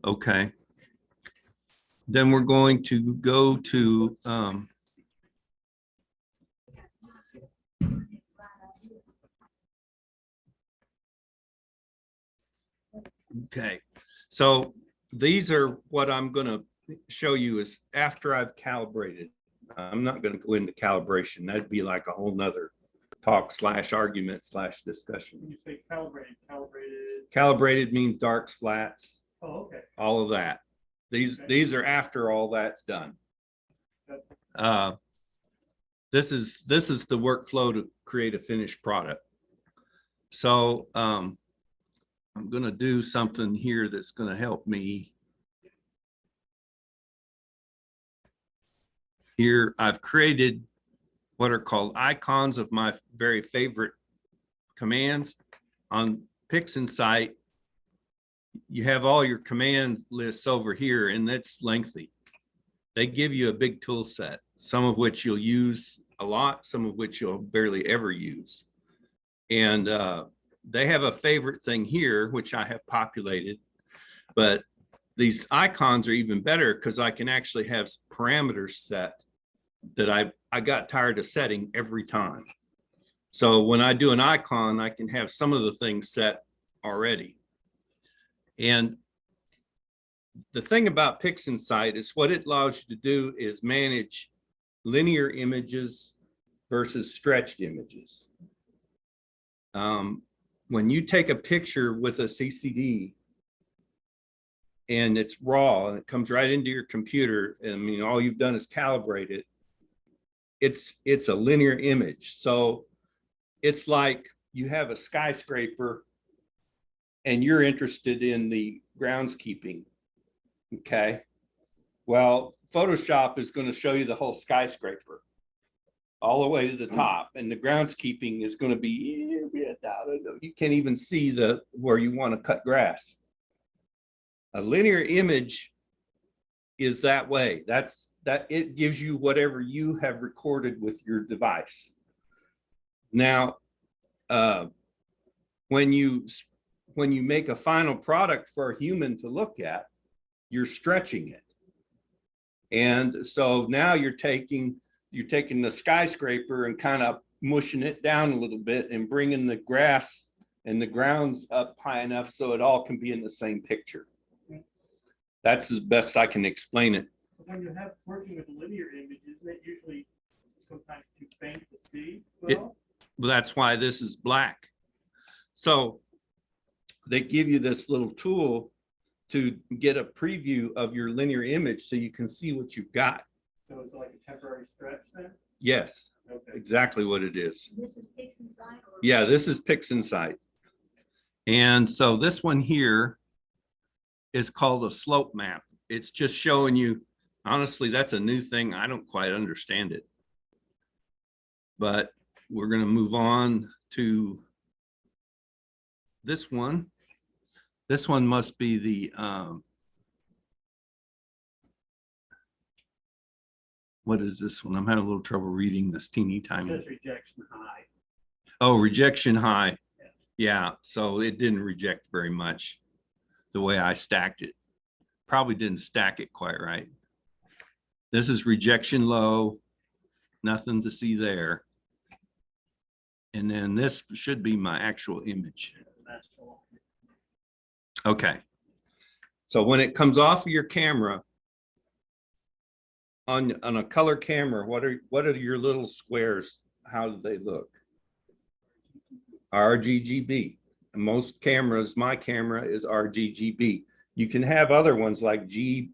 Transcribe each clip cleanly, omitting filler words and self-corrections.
Okay. Then we're going to go to okay. So these are what I'm going to show you is after I've calibrated. I'm not going to go into calibration. That'd be like a whole nother talk / argument / discussion. When you say calibrated, Calibrated means darks, flats. Oh, okay. All of that. These are after all that's done. This is the workflow to create a finished product. So I'm going to do something here that's going to help me. Here I've created what are called icons of my very favorite commands. On PixInsight, you have all your command lists over here, and that's lengthy. They give you a big tool set, some of which you'll use a lot, some of which you'll barely ever use. And they have a favorite thing here, which I have populated, but these icons are even better because I can actually have parameters set that I got tired of setting every time. So when I do an icon, I can have some of the things set already. And the thing about PixInsight is what it allows you to do is manage linear images versus stretched images. When you take a picture with a CCD and it's raw and it comes right into your computer, and I mean, all you've done is calibrate it, it's a linear image. So it's like you have a skyscraper and you're interested in the groundskeeping. Okay. Well, Photoshop is going to show you the whole skyscraper all the way to the top, and the groundskeeping is going to be, you can't even see where you want to cut grass. A linear image is that way. That it gives you whatever you have recorded with your device. Now, when you make a final product for a human to look at, you're stretching it. And so now you're taking the skyscraper and kind of mushing it down a little bit and bringing the grass and the grounds up high enough so it all can be in the same picture. That's as best I can explain it. When you have working with linear images, isn't it usually sometimes too faint to see? Well, that's why this is black. So they give you this little tool to get a preview of your linear image so you can see what you've got. So it's like a temporary stretch then? Yes, okay. Exactly what it is. This is PixInsight? Yeah, this is PixInsight. And so this one here is called a slope map. It's just showing you, honestly, that's a new thing. I don't quite understand it. But we're going to move on to this one. This one must be the what is this one? I'm having a little trouble reading this teeny It tiny. says rejection high. Oh, rejection high. Yeah, so it didn't reject very much the way I stacked it. Probably didn't stack it quite right. This is rejection low, nothing to see there. And then this should be my actual image. Okay. So when it comes off of your camera, on a color camera, what are your little squares? How do they look? Rgb. Most cameras, my camera is Rgb. You can have other ones like BGR,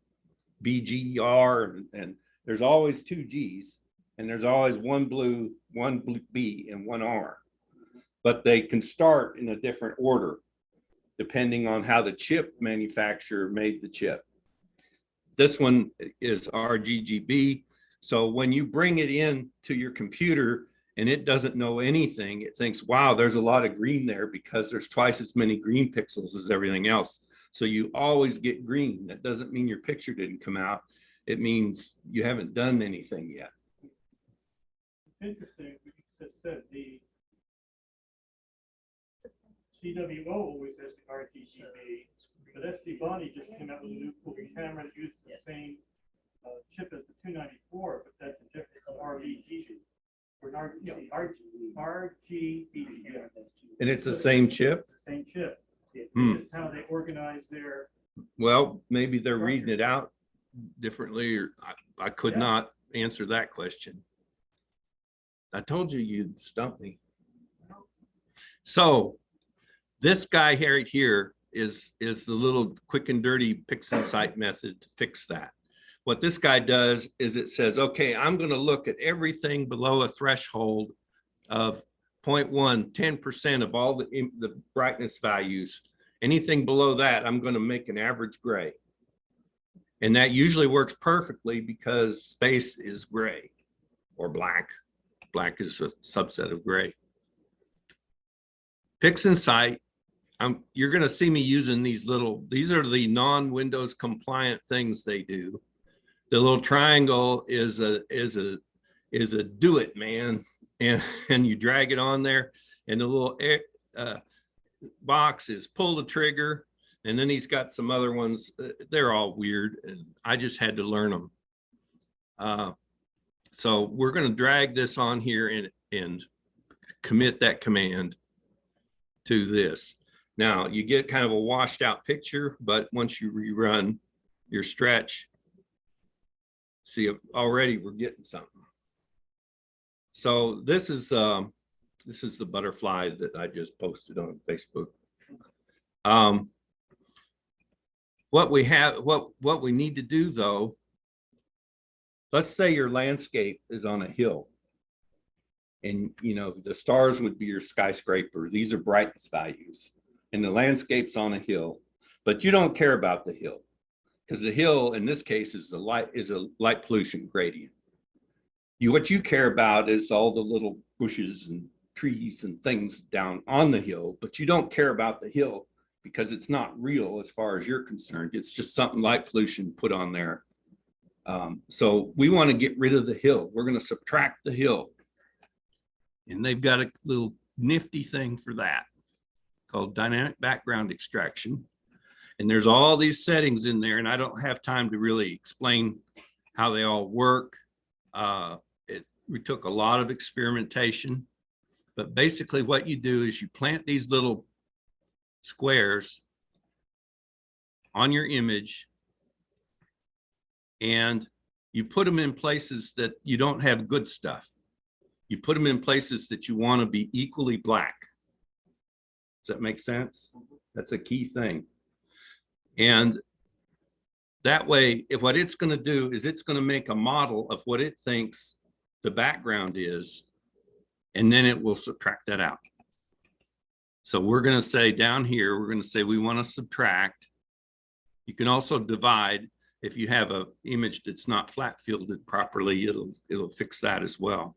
and there's always two G's, and there's always one blue B, and one R. But they can start in a different order depending on how the chip manufacturer made the chip. This one is Rgb. So when you bring it in to your computer and it doesn't know anything, it thinks, wow, there's a lot of green there because there's twice as many green pixels as everything else. So you always get green. That doesn't mean your picture didn't come out. It means you haven't done anything yet. It's interesting, we just said the TWO always has the RGB, but SD Bonnie just came out with a new cool camera that uses the same chip as the 294, but that's a different, it's an RGB. Or RGB. And it's the same chip? It's the same chip. This is how they organize their. Well, maybe they're reading it out differently, or I could not answer that question. I told you you'd stump me. So this guy right here is the little quick and dirty PixInsight method to fix that. What this guy does is it says, okay, I'm going to look at everything below a threshold of 0.1, 10% of all the brightness values. Anything below that, I'm going to make an average gray. And that usually works perfectly because space is gray or black. Black is a subset of gray. PixInsight, you're going to see me using these are the non-Windows compliant things they do. The little triangle is a do it, man, and you drag it on there, and the little box is pull the trigger, and then he's got some other ones. They're all weird, and I just had to learn them. So we're going to drag this on here and commit that command to this. Now you get kind of a washed out picture, but once you rerun your stretch, see, already we're getting something. So this is the butterfly that I just posted on Facebook. What we need to do though, let's say your landscape is on a hill, and you know the stars would be your skyscraper. These are brightness values, and the landscape's on a hill, but you don't care about the hill, because the hill in this case is a light pollution gradient. What you care about is all the little bushes and trees and things down on the hill, but you don't care about the hill because it's not real as far as you're concerned. It's just something light pollution put on there. So we want to get rid of the hill. We're going to subtract the hill, and they've got a little nifty thing for that called dynamic background extraction. And there's all these settings in there, and I don't have time to really explain how they all work. We took a lot of experimentation, but basically what you do is you plant these little squares on your image, and you put them in places that you don't have good stuff. You put them in places that you want to be equally black. Does that make sense? That's a key thing. And that way, if what it's going to do is it's going to make a model of what it thinks the background is, and then it will subtract that out. So we're going to say down here, we're going to say we want to subtract. You can also divide. If you have an image that's not flat fielded properly, it'll fix that as well.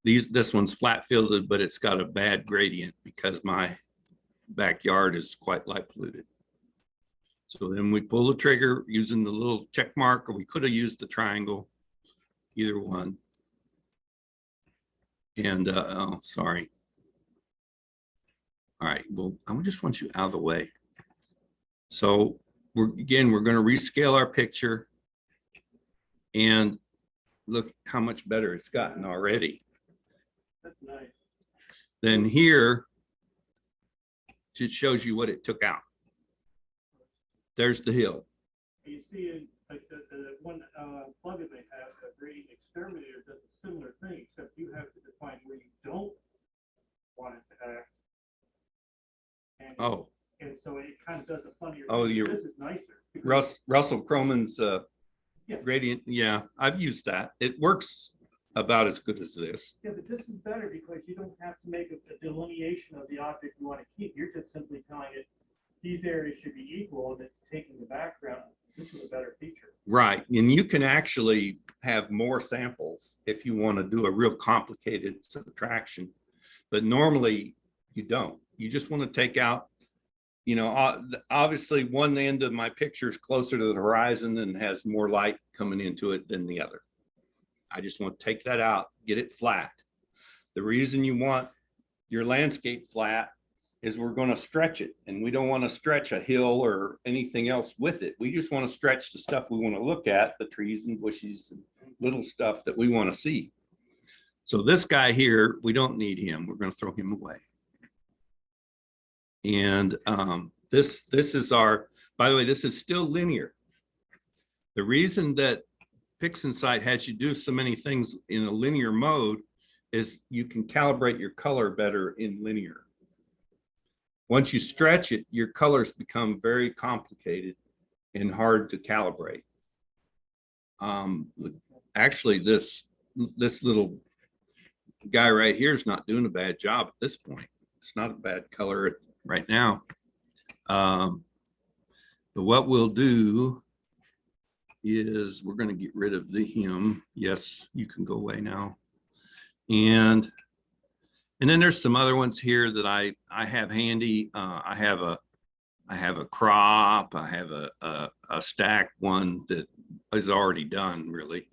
This one's flat fielded, but it's got a bad gradient because my backyard is quite light polluted. So then we pull the trigger using the little check mark, or we could have used the triangle. either one. And, oh, sorry. All right, well, I just want you out of the way. So we're going to rescale our picture, and look how much better it's gotten already. That's nice. Then here, it shows you what it took out. There's the hill. You see, like the one plugin they have, the gradient exterminator, does a similar thing, except you have to define where you don't want it to act. And, Oh, and so it kind of does a funnier. Oh, thing. you're- This is nicer. because- Russell Croman's Yes. gradient. Yeah, I've used that. It works about as good as this. Yeah, but this is better because you don't have to make a delineation of the object you want to keep. You're just simply telling it these areas should be equal, and it's taking the background. This is a better feature. Right, and you can actually have more samples if you want to do a real complicated subtraction, but normally you don't. You just want to take out, you know, obviously one end of my picture is closer to the horizon and has more light coming into it than the other. I just want to take that out, get it flat. The reason you want your landscape flat is we're going to stretch it, and we don't want to stretch a hill or anything else with it. We just want to stretch the stuff we want to look at, the trees and bushes and little stuff that we want to see. So this guy here, we don't need him. We're going to throw him away. And this is our, by the way, this is still linear. The reason that PixInsight has you do so many things in a linear mode is you can calibrate your color better in linear. Once you stretch it, your colors become very complicated and hard to calibrate. Actually, this little guy right here is not doing a bad job at this point. It's not a bad color right now. But what we'll do is we're going to get rid of the him. Yes, you can go away now. And then there's some other ones here that I have handy. I have a crop. I have a stack one that is already done. Really,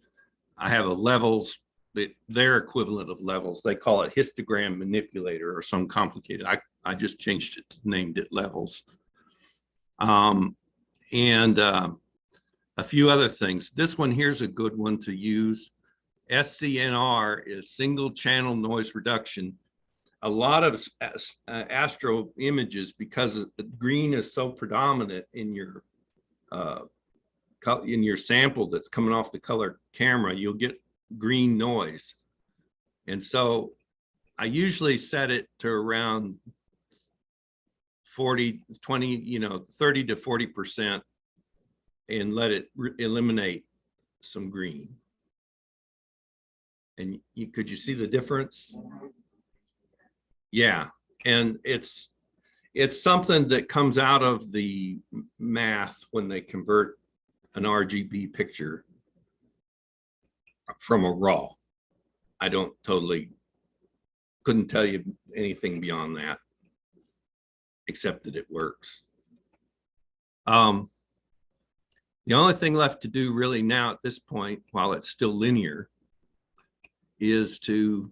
I have a levels, that their equivalent of levels. They call it histogram manipulator or some complicated. I just changed it, named it levels. And a few other things. This one here's a good one to use. SCNR is single channel noise reduction. A lot of astro images, because green is so predominant in your sample that's coming off the color camera, you'll get green noise. And so I usually set it to around 40, 20, you know, 30 to 40% and let it eliminate some green. And could you see the difference? Yeah, and it's something that comes out of the math when they convert an RGB picture from a raw. I couldn't tell you anything beyond that, except that it works. The only thing left to do really now at this point, while it's still linear, is to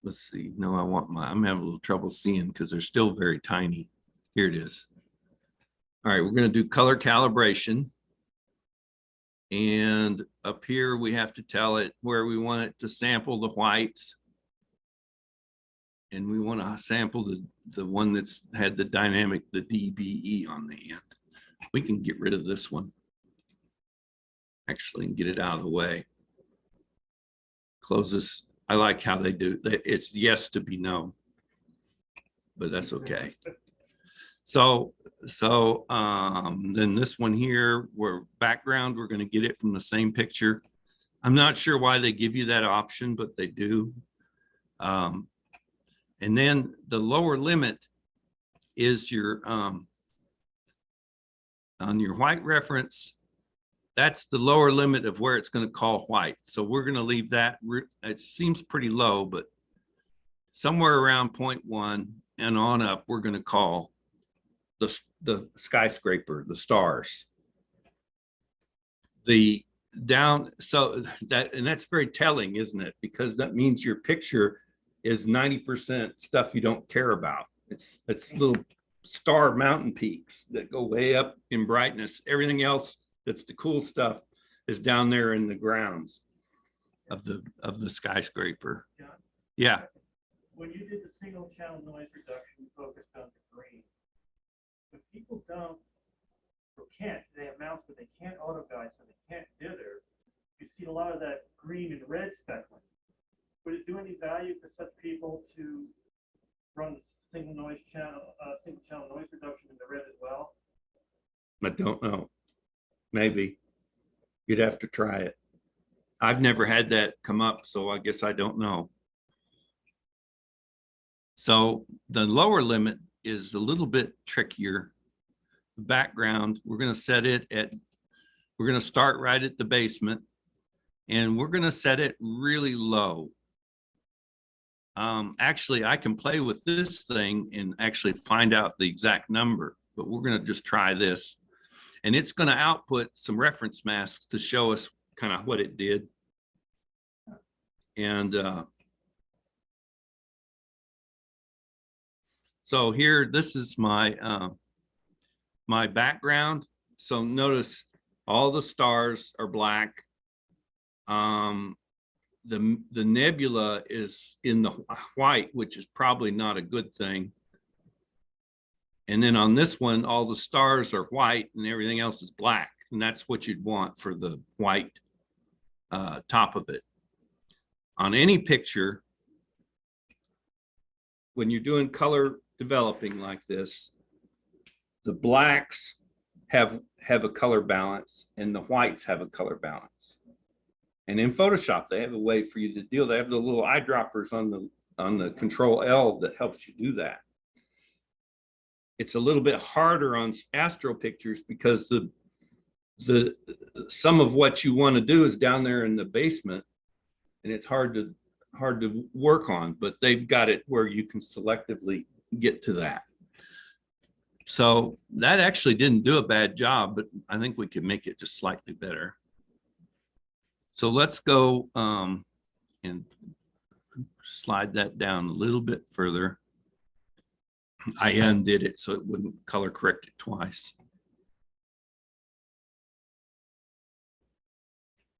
let's see. No, I'm having a little trouble seeing because they're still very tiny. Here it is. All right, we're going to do color calibration. And up here, we have to tell it where we want it to sample the whites. And we want to sample the one that's had the dynamic, the DBE on the end. We can get rid of this one, actually, and get it out of the way. Close this. I like how they do that. It's yes to be no, but that's okay. So then this one here, where background, we're going to get it from the same picture. I'm not sure why they give you that option, but they do. And then the lower limit is your on your white reference. That's the lower limit of where it's going to call white. So we're going to leave that. It seems pretty low, but somewhere around 0.1 and on up, we're going to call the skyscraper, the stars. the down, so that, and that's very telling, isn't it? Because that means your picture is 90% stuff you don't care about. It's little star mountain peaks that go way up in brightness. Everything else that's the cool stuff is down there in the grounds of the skyscraper. John? Yeah. When you did the single channel noise reduction, you focused on the green. But people don't or can't, they have mounts, but they can't auto guide, so they can't dither. You see a lot of that green and red speckling. Would it do any value for such people to run the single channel noise reduction in the red as well? I don't know. Maybe. You'd have to try it. I've never had that come up, so I guess I don't know. So the lower limit is a little bit trickier. The background, we're going to set it at, we're going to start right at the basement, and we're going to set it really low. Actually, I can play with this thing and actually find out the exact number, but we're going to just try this. And it's going to output some reference masks to show us kind of what it did. And so here, this is my my background. So notice all the stars are black. The nebula is in the white, which is probably not a good thing. And then on this one, all the stars are white and everything else is black. And that's what you'd want for the white top of it. On any picture, when you're doing color developing like this, the blacks have a color balance and the whites have a color balance. And in Photoshop, they have a way for you to deal. They have the little eyedroppers on the Control L that helps you do that. It's a little bit harder on astro pictures because the some of what you want to do is down there in the basement, and it's hard to work on. But they've got it where you can selectively get to that. So that actually didn't do a bad job, but I think we could make it just slightly better. So let's go and slide that down a little bit further. I undid it so it wouldn't color correct it twice.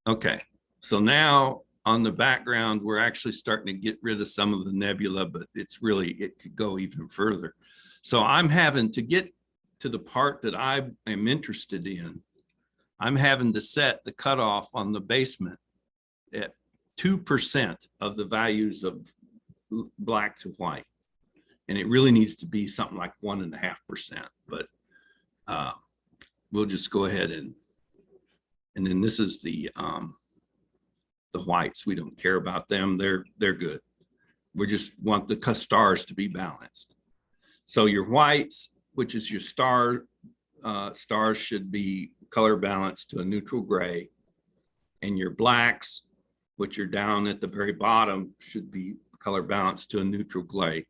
Okay, so now on the background, we're actually starting to get rid of some of the nebula, but it's really, it could go even further. So I'm having to get to the part that I am interested in. I'm having to set the cutoff on the basement at 2% of the values of black to white. And it really needs to be something like 1.5%, but we'll just go ahead and then this is the whites. We don't care about them. They're good. We just want the stars to be balanced. So your whites, which is your stars should be color balanced to a neutral gray, and your blacks, which are down at the very bottom, should be color balanced to a neutral gray.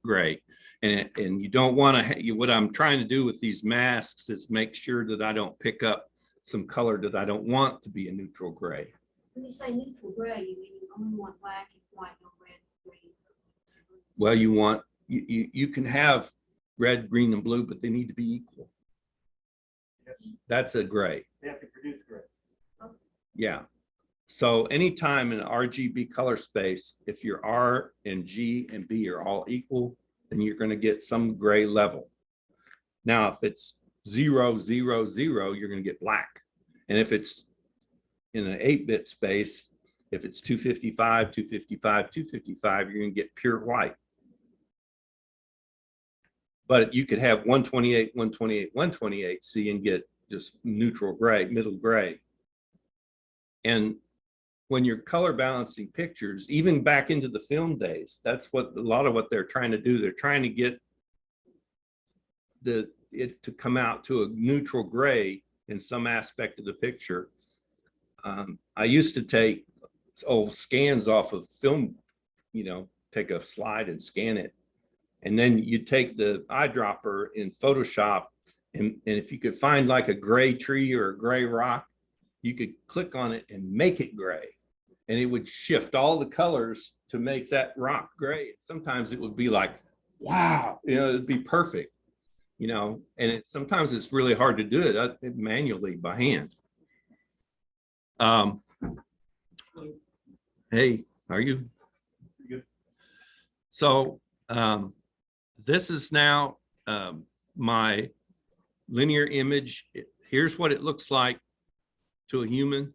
And you don't want to, what I'm trying to do with these masks is make sure that I don't pick up some color that I don't want to be a neutral gray. When you say neutral gray, you mean you only want black and white, no red, green? Well, you want, you can have red, green, and blue, but they need to be equal. Yes. That's a gray. They have to produce gray. Yeah. So anytime in RGB color space, if your R and G and B are all equal, then you're going to get some gray level. Now, if it's 0, 0, 0, you're going to get black. And if it's in an 8-bit space, if it's 255, 255, 255, you're going to get pure white. But you could have 128, 128, 128, see, and get just neutral gray, middle gray. And when you're color balancing pictures, even back into the film days, that's what a lot of what they're trying to do. They're trying to get it to come out to a neutral gray in some aspect of the picture. I used to take old scans off of film, take a slide and scan it. And then you take the eyedropper in Photoshop, and if you could find like a gray tree or a gray rock, you could click on it and make it gray. And it would shift all the colors to make that rock gray. Sometimes it would be like, wow, it'd be perfect, and sometimes it's really hard to do it manually by hand. Hey, are you? Good. So this is now my linear image. Here's what it looks like to a human.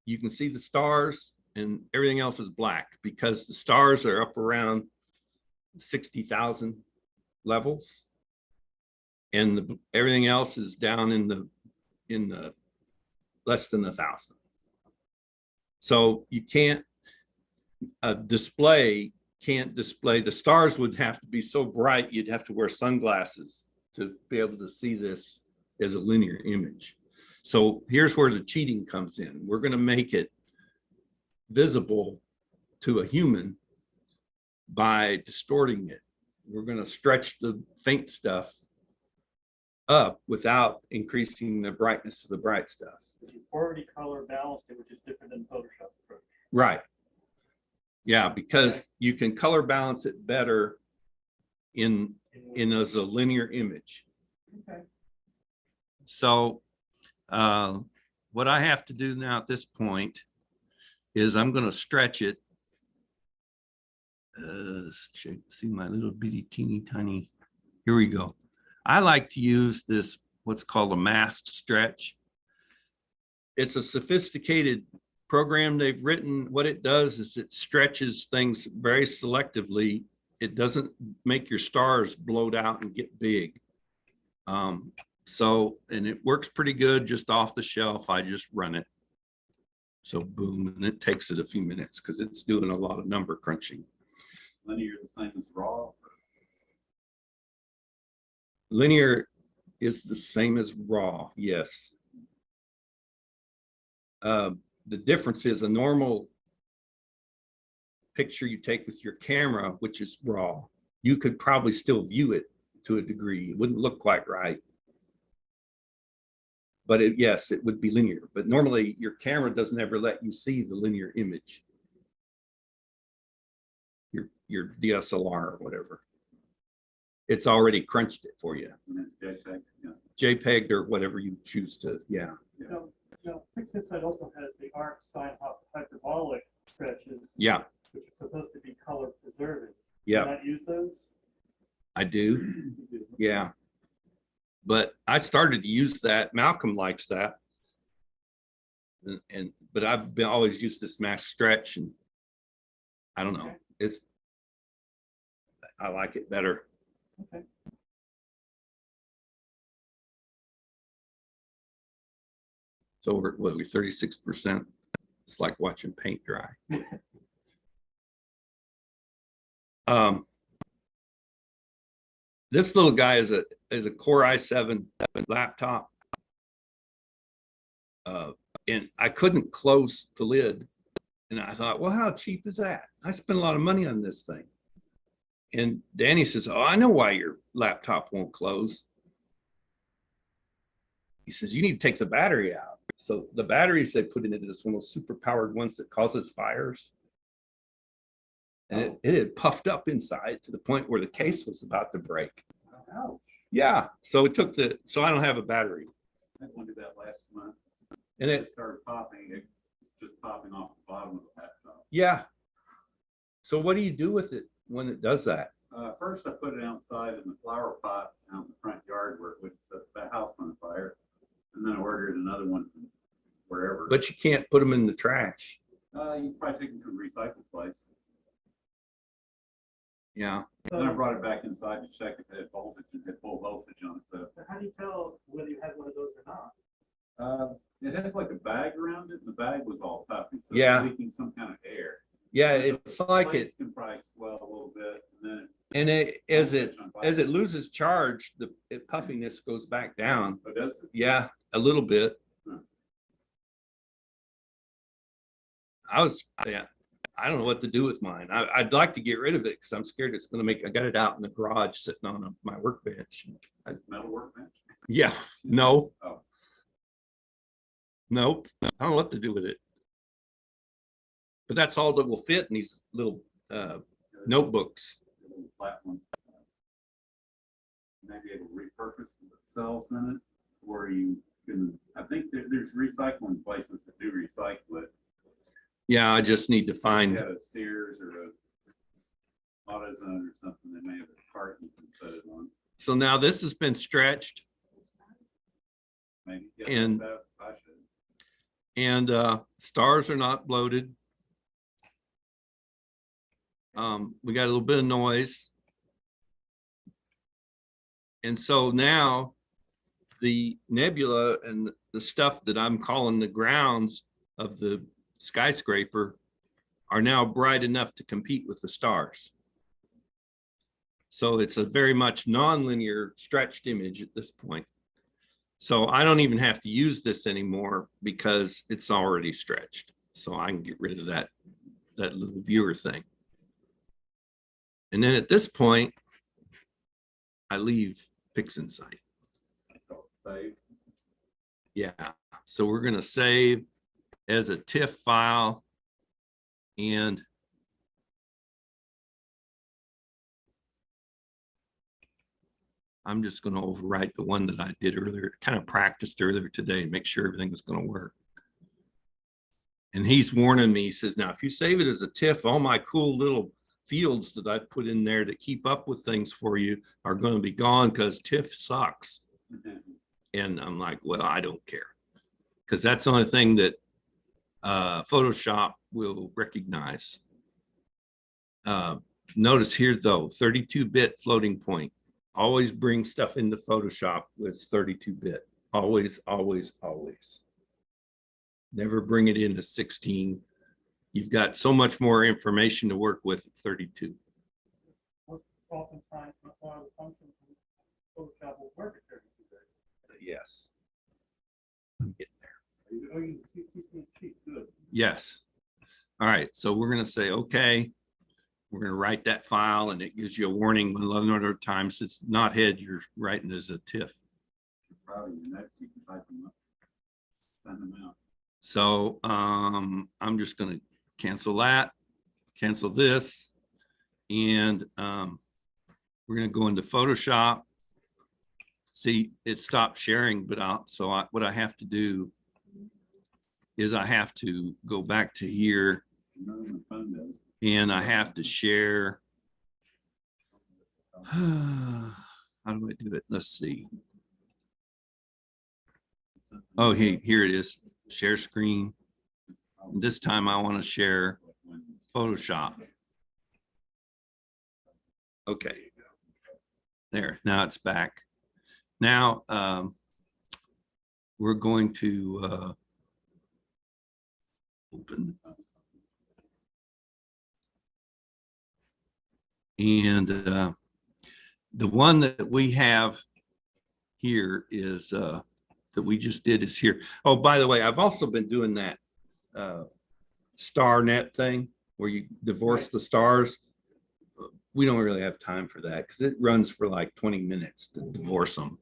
You can see the stars and everything else is black because the stars are up around 60,000 levels. And everything else is down in the less than 1,000. So you can't display the stars would have to be so bright you'd have to wear sunglasses to be able to see this as a linear image. So here's where the cheating comes in. We're going to make it visible to a human by distorting it. We're going to stretch the faint stuff up without increasing the brightness of the bright stuff. You've already color balanced it, which is different than Photoshop approach. Right. Yeah, because you can color balance it better in as a linear image. Okay. So what I have to do now at this point is I'm going to stretch it. See my little bitty teeny tiny. Here we go. I like to use this, what's called a masked stretch. It's a sophisticated program they've written. What it does is it stretches things very selectively. It doesn't make your stars bloat out and get big. And it works pretty good just off the shelf. I just run it. So boom, and it takes it a few minutes because it's doing a lot of number crunching. Linear the same as raw? Linear is the same as raw, yes. The difference is a normal picture you take with your camera, which is raw, you could probably still view it to a degree. It wouldn't look quite right. But yes, it would be linear. But normally your camera doesn't ever let you see the linear image. Your DSLR or whatever. It's already crunched it for you. And it's JPEG, yeah. JPEG or whatever you choose to, yeah. Now, PixInsight also has the arc sine hyperbolic stretches. Yeah. Which are supposed to be color preserving. Yeah. Can I use those? I do. Yeah. But I started to use that. Malcolm likes that. But I've been always used this mask stretch, and I don't know. Okay. I like it better. Okay. So we're 36%. It's like watching paint dry. This little guy is a Core i7 laptop. And I couldn't close the lid. And I thought, well, how cheap is that? I spent a lot of money on this thing. And Danny says, oh, I know why your laptop won't close. He says, you need to take the battery out. So the batteries they put in it is one of those super powered ones that causes fires. And it had puffed up inside to the point where the case was about to break. Ouch. Yeah. So it took so I don't have a battery. I had one do that last month. And It it, started popping, it just popping off the bottom of the laptop. yeah. So what do you do with it when it does that? First, I put it outside in the flower pot out in the front yard where it would set the house on fire. And then I ordered another one from wherever. But you can't put them in the trash. You probably take them to a recycle place. Yeah. Then I brought it back inside to check if it had voltage and had full voltage on it. So How do you tell whether you have one of those or not? it has like a bag around it, and the bag was all puffy, so Yeah. it's leaking some kind of air. Yeah, it's like Plates it, can probably swell a little bit, and then and as it loses charge, the puffiness goes back down. it does. Yeah, a little bit. Hmm. I don't know what to do with mine. I'd like to get rid of it because I'm scared it's going to I got it out in the garage sitting on my workbench. Metal workbench. Yeah, no. Oh. Nope, I don't know what to do with it. But that's all that will fit in these little notebooks. The little flat ones. Maybe it'll repurpose the cells in it, or you can, I think there's recycling places that do recycle it. Yeah, I just need to If find. you had a Sears or a AutoZone or something, they may have a cart you can set it on. So now this has been stretched, Maybe. Yeah, And- I should. and stars are not bloated. We got a little bit of noise. And so now the nebula and the stuff that I'm calling the grounds of the skyscraper are now bright enough to compete with the stars. So it's a very much nonlinear stretched image at this point. So I don't even have to use this anymore because it's already stretched. So I can get rid of that little viewer thing. And then at this point, I leave PixInsight. Save. Yeah, so we're gonna save as a TIFF file, and I'm just gonna overwrite the one that I did earlier, kind of practiced earlier today, and make sure everything was gonna work. And he's warning me, he says, now, if you save it as a TIFF, all my cool little fields that I put in there to keep up with things for you are gonna be gone because TIFF sucks. And I'm like, well, I don't care, because that's the only thing that Photoshop will recognize. Notice here though, 32-bit floating point. Always bring stuff into Photoshop with 32-bit. Always, always, always. Never bring it in as 16. You've got so much more information to work with at 32. Most oftentimes, a lot of the functions in Photoshop will work at 32-bit. Yes. I'm getting there. Oh, you teach me cheat, good. Yes. All right, so we're gonna say, okay, we're gonna write that file, and it gives you a warning when another times it's not head, you're writing as a TIFF. Probably the next you can type them up, send them out. So I'm just gonna cancel that, cancel this, and we're gonna go into Photoshop. See, it stopped sharing, but what I have to do is I have to go back to here, None of the phone does. and I have to share. How do I do it? Let's see. Oh, hey, here it is. Share screen. And this time I want to share Photoshop. Okay. There, now it's back. Now we're going to open. And the one that we have here is that we just did is here. Oh, by the way, I've also been doing that star net thing where you divorce the stars. We don't really have time for that because it runs for like 20 minutes to divorce them.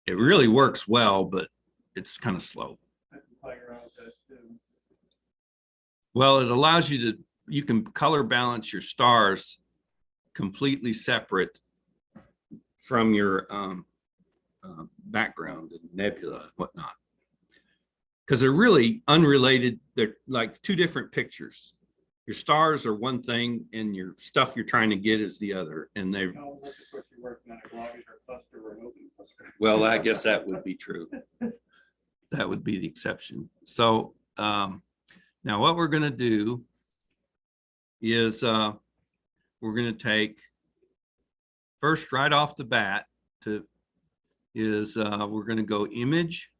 It really works well, but it's kind of slow. I can play around with that too. Well, it allows you can color balance your stars completely separate from your background and nebula and whatnot. Because they're really unrelated. They're like two different pictures. Your stars are one thing and your stuff you're trying to get is the other. And they, No, unless of course you're working on a Globular cluster or an open cluster. well, I guess that would be true. That would be the exception. So now what we're going to do is we're going to take first right off the bat we're going to go image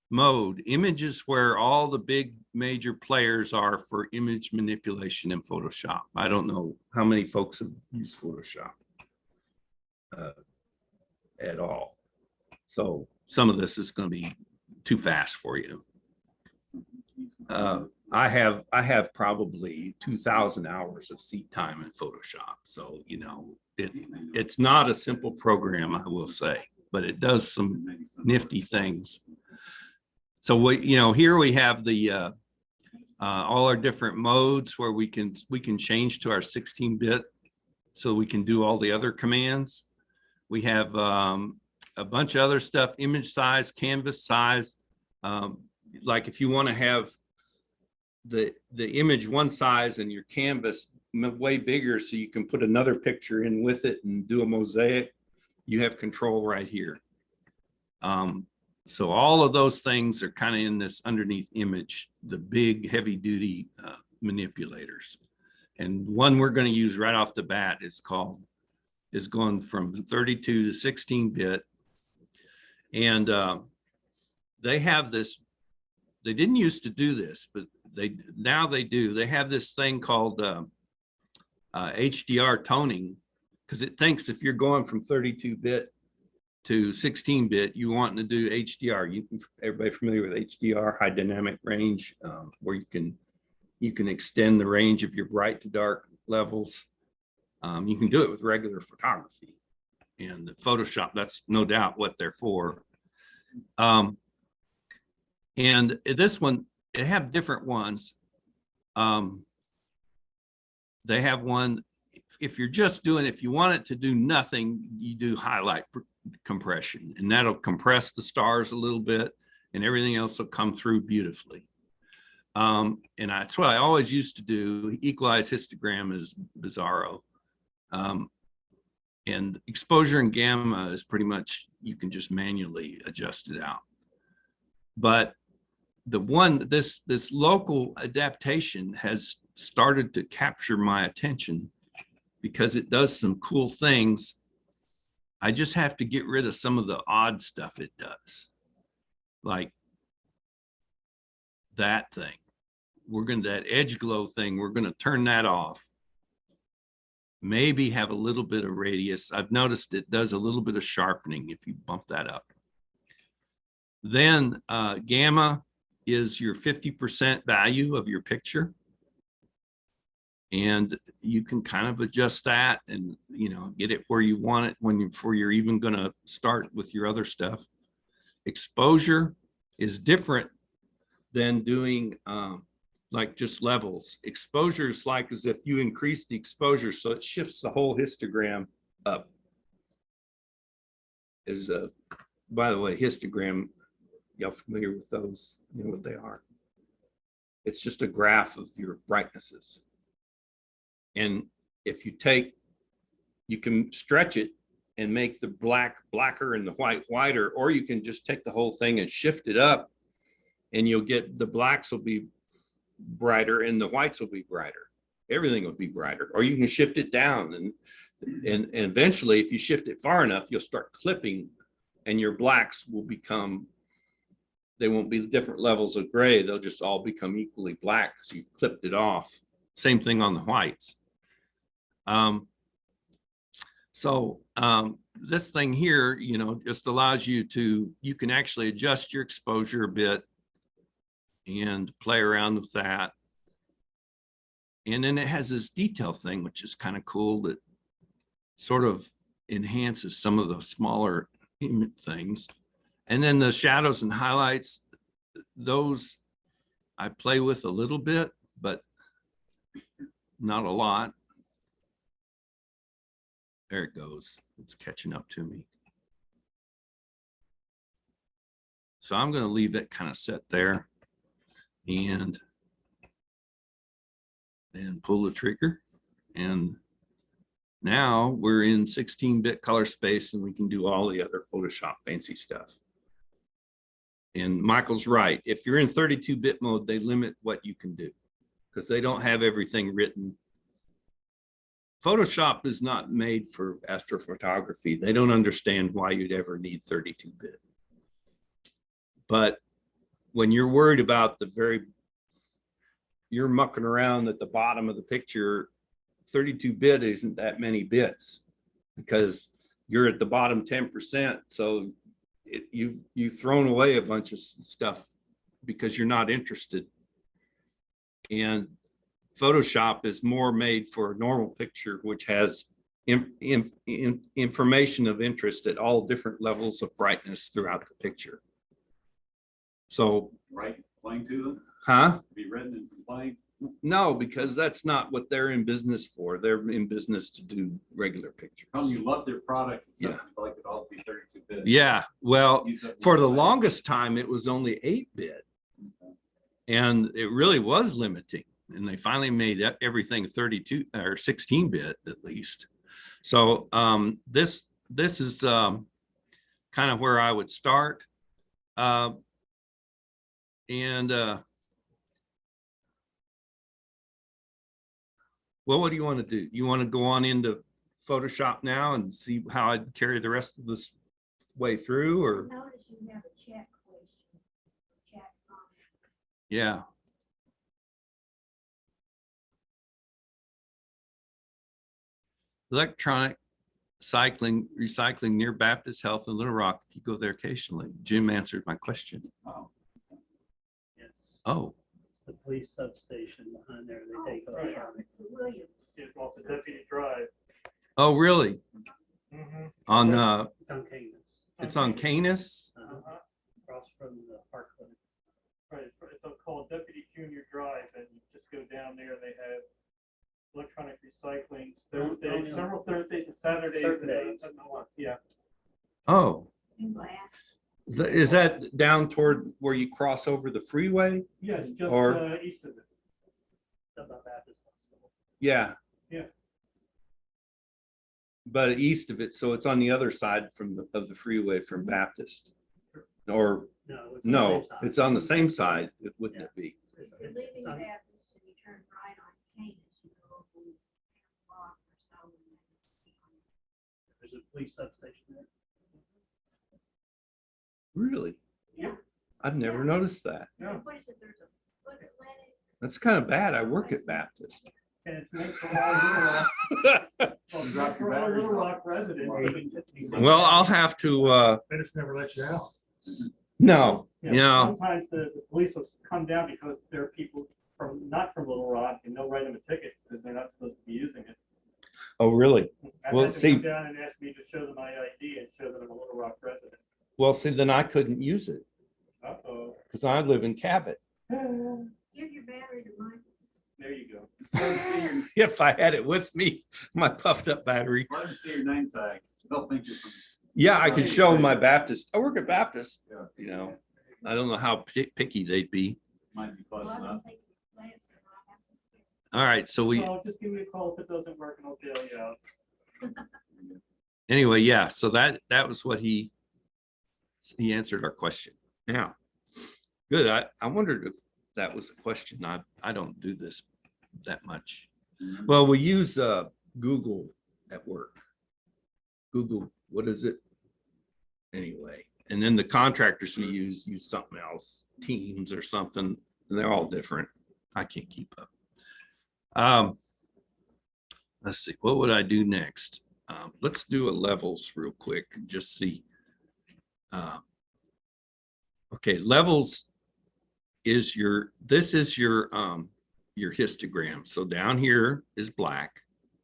mode. Image is where all the big major players are for image manipulation in Photoshop. I don't know how many folks have used Photoshop at all. So some of this is going to be too fast for you. I have probably 2,000 hours of seat time in Photoshop. So, you know, it's not a simple program, I will say, but it does some nifty things. So here we have the all our different modes where we can change to our 16-bit, so we can do all the other commands. We have a bunch of other stuff: image size, canvas size. Like if you want to have the image one size and your canvas way bigger, so you can put another picture in with it and do a mosaic, you have control right here. So all of those things are kind of in this underneath image, the big heavy duty manipulators. And one we're going to use right off the bat is going from 32 to 16-bit. And they have this, they didn't used to do this, but now they do. They have this thing called HDR toning, because it thinks if you're going from 32-bit to 16-bit, you want to do HDR. Everybody familiar with HDR, high dynamic range, where you can extend the range of your bright to dark levels. You can do it with regular photography, and Photoshop, that's no doubt what they're for. And this one, they have different ones. They have one, if you're just doing, if you want it to do nothing, you do highlight compression, and that'll compress the stars a little bit, and everything else will come through beautifully. And that's what I always used to do. Equalize histogram is bizarro. And exposure and gamma is pretty much, you can just manually adjust it out. But this local adaptation has started to capture my attention because it does some cool things. I just have to get rid of some of the odd stuff it does. Like that thing. That edge glow thing, we're going to turn that off. Maybe have a little bit of radius. I've noticed it does a little bit of sharpening if you bump that up. Then gamma is your 50% value of your picture. And you can kind of adjust that and, get it where you want it before you're even going to start with your other stuff. Exposure is different than doing like just levels. Exposure is like as if you increase the exposure, so it shifts the whole histogram up. By the way, histogram, y'all familiar with those? You know what they are. It's just a graph of your brightnesses. And if you can stretch it and make the black blacker and the white whiter, or you can just take the whole thing and shift it up, and you'll get the blacks will be brighter and the whites will be brighter. Everything will be brighter. Or you can shift it down, and eventually, if you shift it far enough, you'll start clipping, and your blacks will become, they won't be different levels of gray. They'll just all become equally black because you've clipped it off. Same thing on the whites. This thing here, just allows you can actually adjust your exposure a bit and play around with that. And then it has this detail thing, which is kind of cool, that sort of enhances some of the smaller things. And then the shadows and highlights, those I play with a little bit, but not a lot. There it goes. It's catching up to me. So I'm going to leave it kind of set there and then pull the trigger. And now we're in 16-bit color space, and we can do all the other Photoshop fancy stuff. And Michael's right. If you're in 32-bit mode, they limit what you can do because they don't have everything written. Photoshop is not made for astrophotography. They don't understand why you'd ever need 32-bit. But when you're worried about you're mucking around at the bottom of the picture, 32-bit isn't that many bits because you're at the bottom 10%. So you've thrown away a bunch of stuff because you're not interested. And Photoshop is more made for a normal picture, which has information of interest at all different levels of brightness throughout the picture. So, Right, complain to them, huh? be written and complain. No, because that's not what they're in business for. They're in business to do regular pictures. Tell them you love their product, Yeah. except you'd like it all to be 32-bit. Yeah, well, Use up for the more longest time, it was only 8-bit. And it really was limiting. And they finally made everything 32 or 16-bit at least. So this is kind of where I would start. Well, what do you want to do? You want to go on into Photoshop now and see how I'd carry the rest of this way through, or? Notice you have a chat question. Chat comment. Yeah. Electronic recycling near Baptist Health in Little Rock. You go there occasionally. Jim answered my question. Oh, Yes, Oh, it's the police substation behind there. They take right. electronic. The Williams. It's off the Deputy Drive. oh, really? Mhm. On It's on Canis. it's on Canis. Uh-huh. Across from the park clinic. Right, it's called Deputy Junior Drive, and you just go down there, they have electronic recycling Thursdays, yeah. several Thursdays and Saturdays. Certain and, days. Yeah, Oh, In glass. is that down toward where you cross over the freeway? yeah, it's just Or- east of it. About Baptist Hospital. Yeah. Yeah. But east of it, so it's on the other side of the freeway from Baptist. Or No, it's on the no, same side. it's on the same side, wouldn't it be? It's- You're leaving it's on- Baptist and you turn right on Canis, you go over a block or so. And then it's There's a police substation there. Really? Yeah. I've never noticed that. Yeah. What is it? There's a foot clinic. That's kind of bad. I work at Baptist. And it's meant for all Little Rock, well, it's meant for all Little Rock residents. Well, I'll have to, They just never let you out. no, Yeah, no. sometimes the police will come down because there are people not from Little Rock, and they'll write them a ticket because they're not supposed to be using it. Oh, really? I've Well, had them see- come down and ask me to show them my ID and show that I'm a Little Rock resident. Well, see, then I couldn't use it Uh-oh. because I live in Cabot. Give your battery to Mike. There you go. Just let them see your, If I had it with me, my puffed up battery. let them see your name tag. They'll think you're from. Yeah, I could show them my Baptist. I work at Baptist, Yeah. you know. I don't know how picky they'd be. Might be close Well, I enough. don't take the class or I'll have to- All right, so we, Well, just give me a call if it doesn't work and I'll bail you out. anyway, yeah, so that was what he answered our question. Now, good. I wondered if that was a question. I don't do this that much. Well, we use Google at work. Google, what is it? Anyway, and then the contractors we use something else, Teams or something, and they're all different. I can't keep up. Let's see, what would I do next? Let's do a levels real quick and just see. Okay, levels is this is your histogram. So down here is black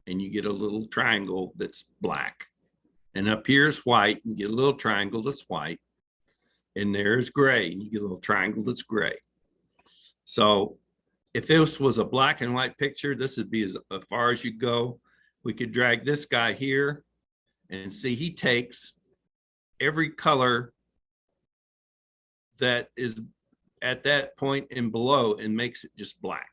and you get a little triangle that's black. And up here is white, and you get a little triangle that's white. And there's gray, and you get a little triangle that's gray. So if this was a black and white picture, this would be as far as you go. We could drag this guy here and see he takes every color that is at that point and below and makes it just black.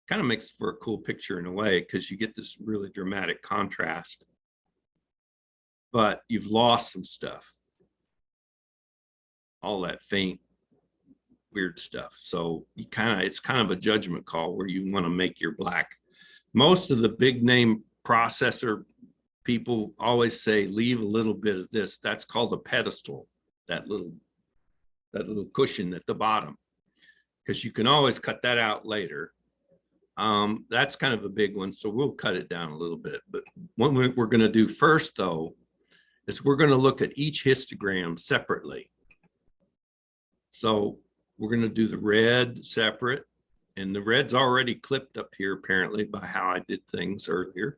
Kind of makes for a cool picture in a way because you get this really dramatic contrast, but you've lost some stuff. All that faint, weird stuff. So it's kind of a judgment call where you want to make your black. Most of the big name processor people always say, leave a little bit of this. That's called a pedestal, that little cushion at the bottom, because you can always cut that out later. That's kind of a big one. So we'll cut it down a little bit. But what we're going to do first, though, is we're going to look at each histogram separately. So we're going to do the red separate, and the red's already clipped up here apparently by how I did things earlier.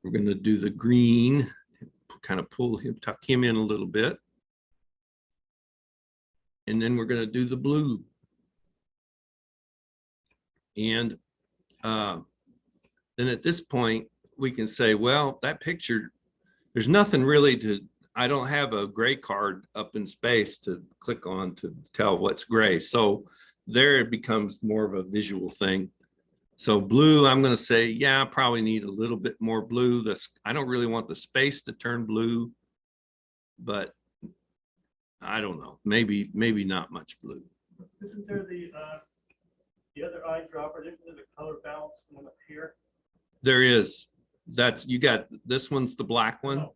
We're going to do the green, kind of pull him, tuck him in a little bit. And then we're going to do the blue. And then at this point, we can say, well, that picture, there's nothing really to, I don't have a gray card up in space to click on to tell what's gray. So there it becomes more of a visual thing. So blue, I'm going to say, yeah, I probably need a little bit more blue. I don't really want the space to turn blue, but I don't know, maybe not much blue. Isn't there the other eyedropper, isn't there the color balance one up here? There is, you got, this one's the black one.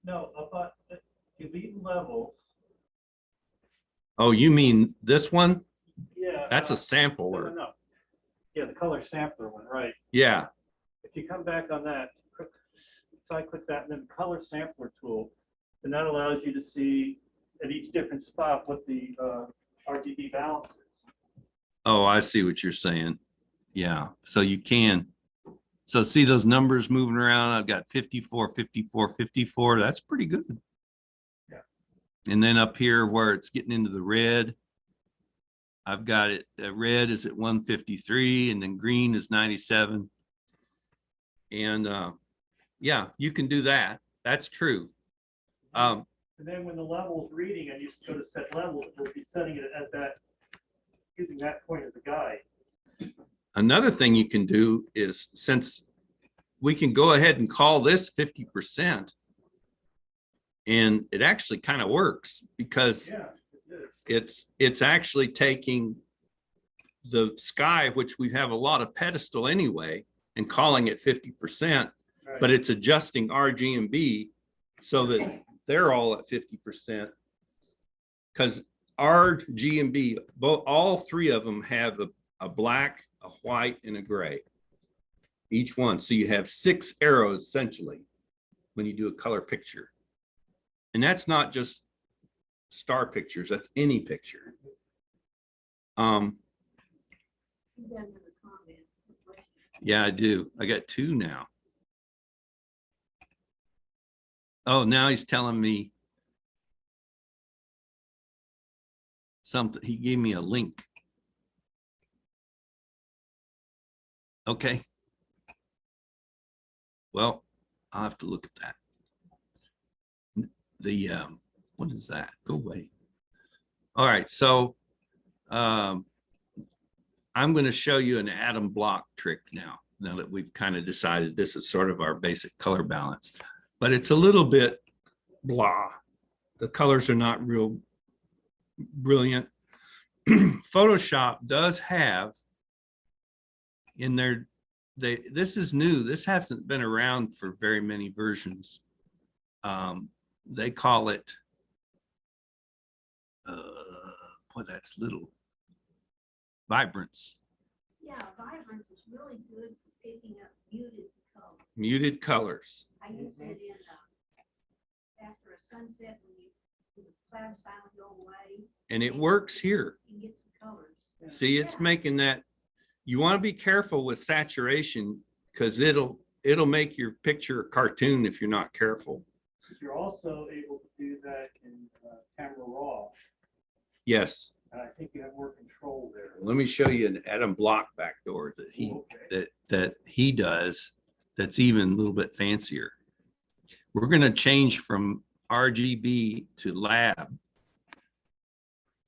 No, about, if you leave levels, Oh, you mean this one? yeah. That's a No, sampler. no. Yeah, the color sampler one, right. Yeah. If you come back on that, side click that and then color sampler tool, and that allows you to see at each different spot what the RGB balance is. Oh, I see what you're saying. Yeah. So you can. So see those numbers moving around. I've got 54, 54, 54. That's pretty good. Yeah. And then up here where it's getting into the red, I've got it. Red is at 153 and then green is 97. And yeah, you can do that. That's true. And then when the level's reading and you go to set level, we'll be setting it at that, using that point as a guide. Another thing you can do is, since we can go ahead and call this 50%, and it actually kind of works because Yeah, it is. it's actually taking the sky, which we have a lot of pedestal anyway, and calling it 50%, Right. but it's adjusting Rgb so that they're all at 50%. Because Rgb, all three of them have a black, a white, and a gray, each one. So you have 6 arrows essentially when you do a color picture. And that's not just star pictures, that's any picture. You guys have a comment, a question? Yeah, I do. I got 2 now. Oh, now he's telling me something. He gave me a link. Okay. Well, I'll have to look at that. The what is that? Go away. All right, so I'm going to show you an atom block trick now that we've kind of decided this is sort of our basic color balance, but it's a little bit blah. The colors are not real brilliant. Photoshop does have in their, this is new. This hasn't been around for very many versions. They call it, boy, that's little. Vibrance. Yeah, Vibrance is really good for picking up muted color. Muted colors. I use it in, after a sunset when the clouds finally go away. And it works here. You get some colors. See, it's making that, you want to be careful with saturation because it'll make your picture a cartoon if you're not careful. But you're also able to do that in camera raw. Yes. And I think you have more control there. Let me show you an atom block backdoor that he does that's even a little bit fancier. We're going to change from RGB to lab.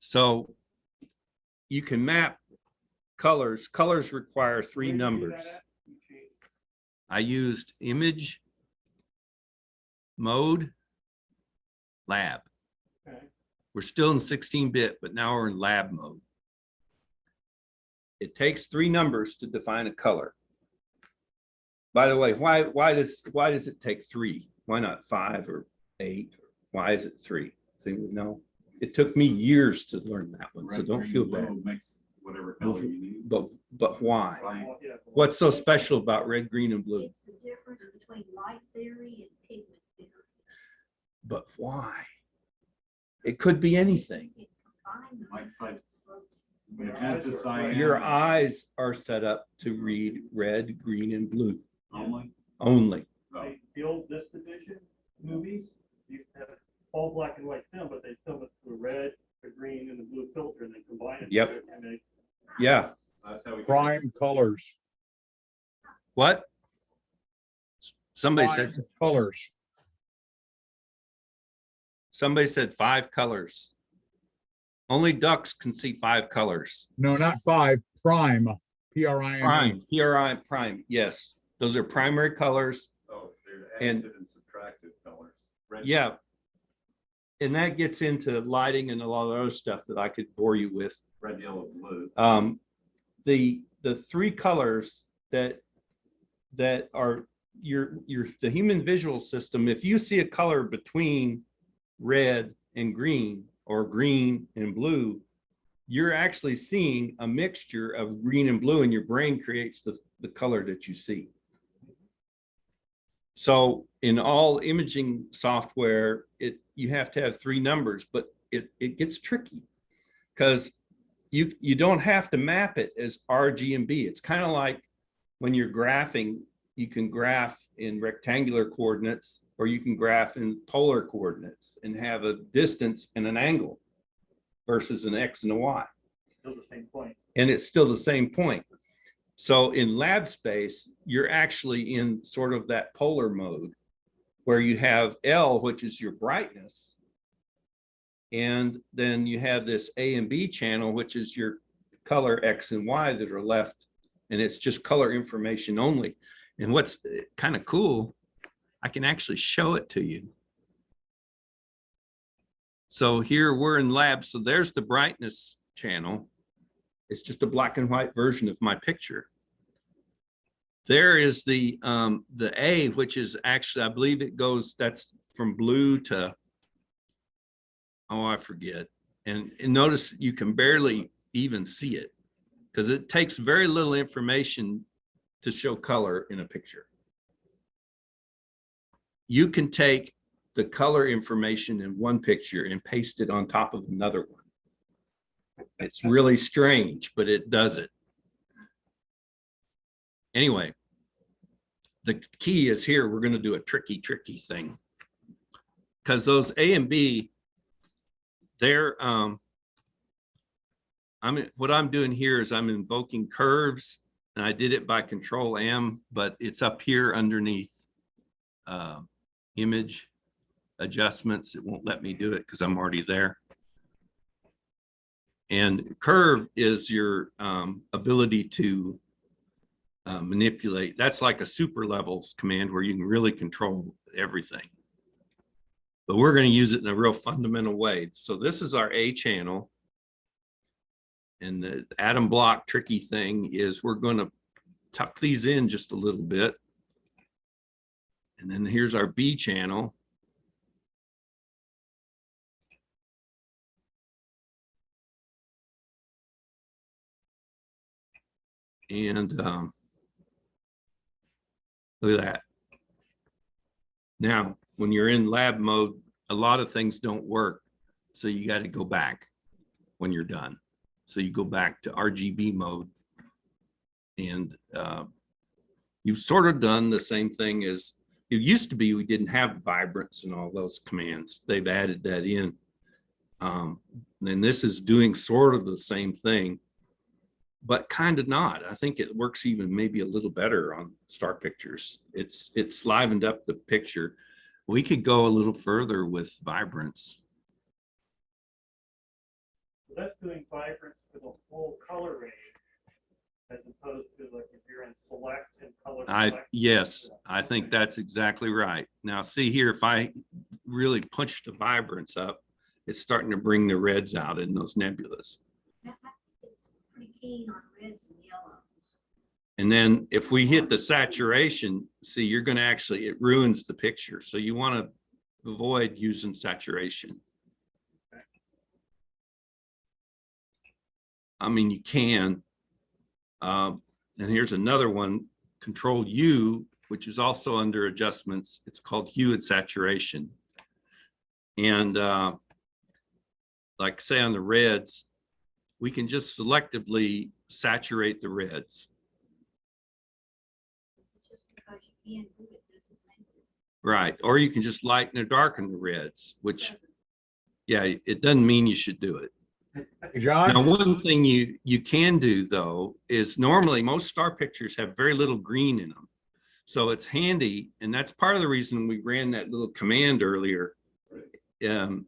So you can map colors. Colors require 3 Where do you do numbers. that at? You change- I used image, mode, lab. Okay. We're still in 16-bit, but now we're in lab mode. It takes 3 numbers to define a color. By the way, why does it take 3? Why not 5 or 8? Why is it 3? So you would know. It took me years to learn that one, so Red, don't green, feel blue bad. Makes whatever color you need. But why? Fine. Well, yeah, What's so special about red, green, and blue? It's the difference between light theory and pigment theory. But why? It could be anything. It combines them. Like cyan. Magenta, cyan. Your eyes are set up to read red, green, and blue Only? only. Oh. Like the old Vista Vision movies used to have all black and white film, but they film it through red, the green and the blue filter and then combine it. Yep. together and make- Yeah. That's how we. Prime colors. What? Somebody said, Prime colors. somebody said 5 colors. Only ducks can see 5 colors. No, not 5. Prime. Prime. Prime, PRI prime. Yes, those are primary colors. Oh, they're And- additive and subtractive colors. Red, Yeah. And that gets into lighting and a lot of other stuff that I could bore you with. red, yellow, blue. The 3 colors that are the human visual system. If you see a color between red and green or green and blue, you're actually seeing a mixture of green and blue, and your brain creates the color that you see. So in all imaging software, you have to have 3 numbers, but it gets tricky because you don't have to map it as RGB. It's kind of like when you're graphing, you can graph in rectangular coordinates or you can graph in polar coordinates and have a distance and an angle versus an X and a Y. Still the same point. And it's still the same point. So in lab space, you're actually in sort of that polar mode where you have L, which is your brightness. And then you have this A and B channel, which is your color X and Y that are left. And it's just color information only. And what's kind of cool, I can actually show it to you. So here we're in lab. So there's the brightness channel. It's just a black and white version of my picture. There is the A, which is actually, I believe it goes, that's from blue to, oh, I forget. And notice you can barely even see it because it takes very little information to show color in a picture. You can take the color information in one picture and paste it on top of another one. It's really strange, but it does it. Anyway, the key is here. We're going to do a tricky thing because those A and B, they're, what I'm doing here is I'm invoking curves, and I did it by Control M, but it's up here underneath image adjustments. It won't let me do it because I'm already there. And curve is your ability to manipulate. That's like a super levels command where you can really control everything. But we're going to use it in a real fundamental way. So this is our A channel. And the atom block tricky thing is we're going to tuck these in just a little bit. And then here's our B channel. And look at that. Now, when you're in lab mode, a lot of things don't work. So you got to go back when you're done. So you go back to RGB mode. And you've sort of done the same thing as it used to be. We didn't have Vibrance and all those commands. They've added that in. And this is doing sort of the same thing, but kind of not. I think it works even maybe a little better on star pictures. It's livened up the picture. We could go a little further with Vibrance. So that's doing vibrance for the whole color range, as opposed to like if you're in select and color select. Yes, I think that's exactly right. Now see here, if I really push the Vibrance up, it's starting to bring the reds out in those nebulas. It's pretty keen on reds and yellows. And then if we hit the saturation, see, you're going to actually, it ruins the picture. So you want to avoid using saturation. I mean, you can. And here's another one, Control U, which is also under adjustments. It's called hue and saturation. And like say on the reds, we can just selectively saturate the reds. Just because you can do it doesn't make it. Right. Or you can just lighten or darken the reds, which, Doesn't. Yeah, it doesn't mean you should do it. Hey, John, Now, one thing you can do though is normally most star pictures have very little green in them. So it's handy, and that's part of the reason we ran that little command earlier. And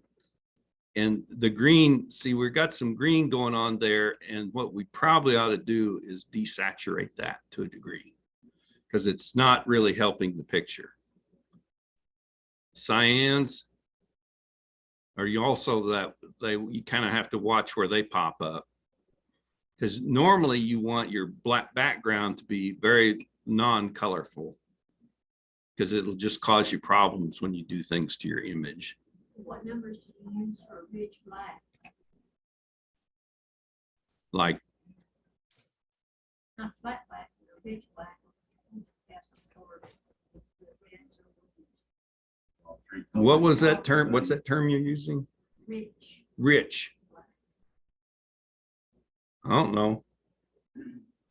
the green, see, we've got some green going on there, and what we probably ought to do is desaturate that to a degree because it's not really helping the picture. Cyans, or you also you kind of have to watch where they pop up, because normally you want your black background to be very non-colorful, because it'll just cause you problems when you do things to your image. What numbers do you use for rich black? Like, Not flat black, but rich black. Have some color. All three what colors. was that term? What's that term you're using? Rich Rich. black. I don't know.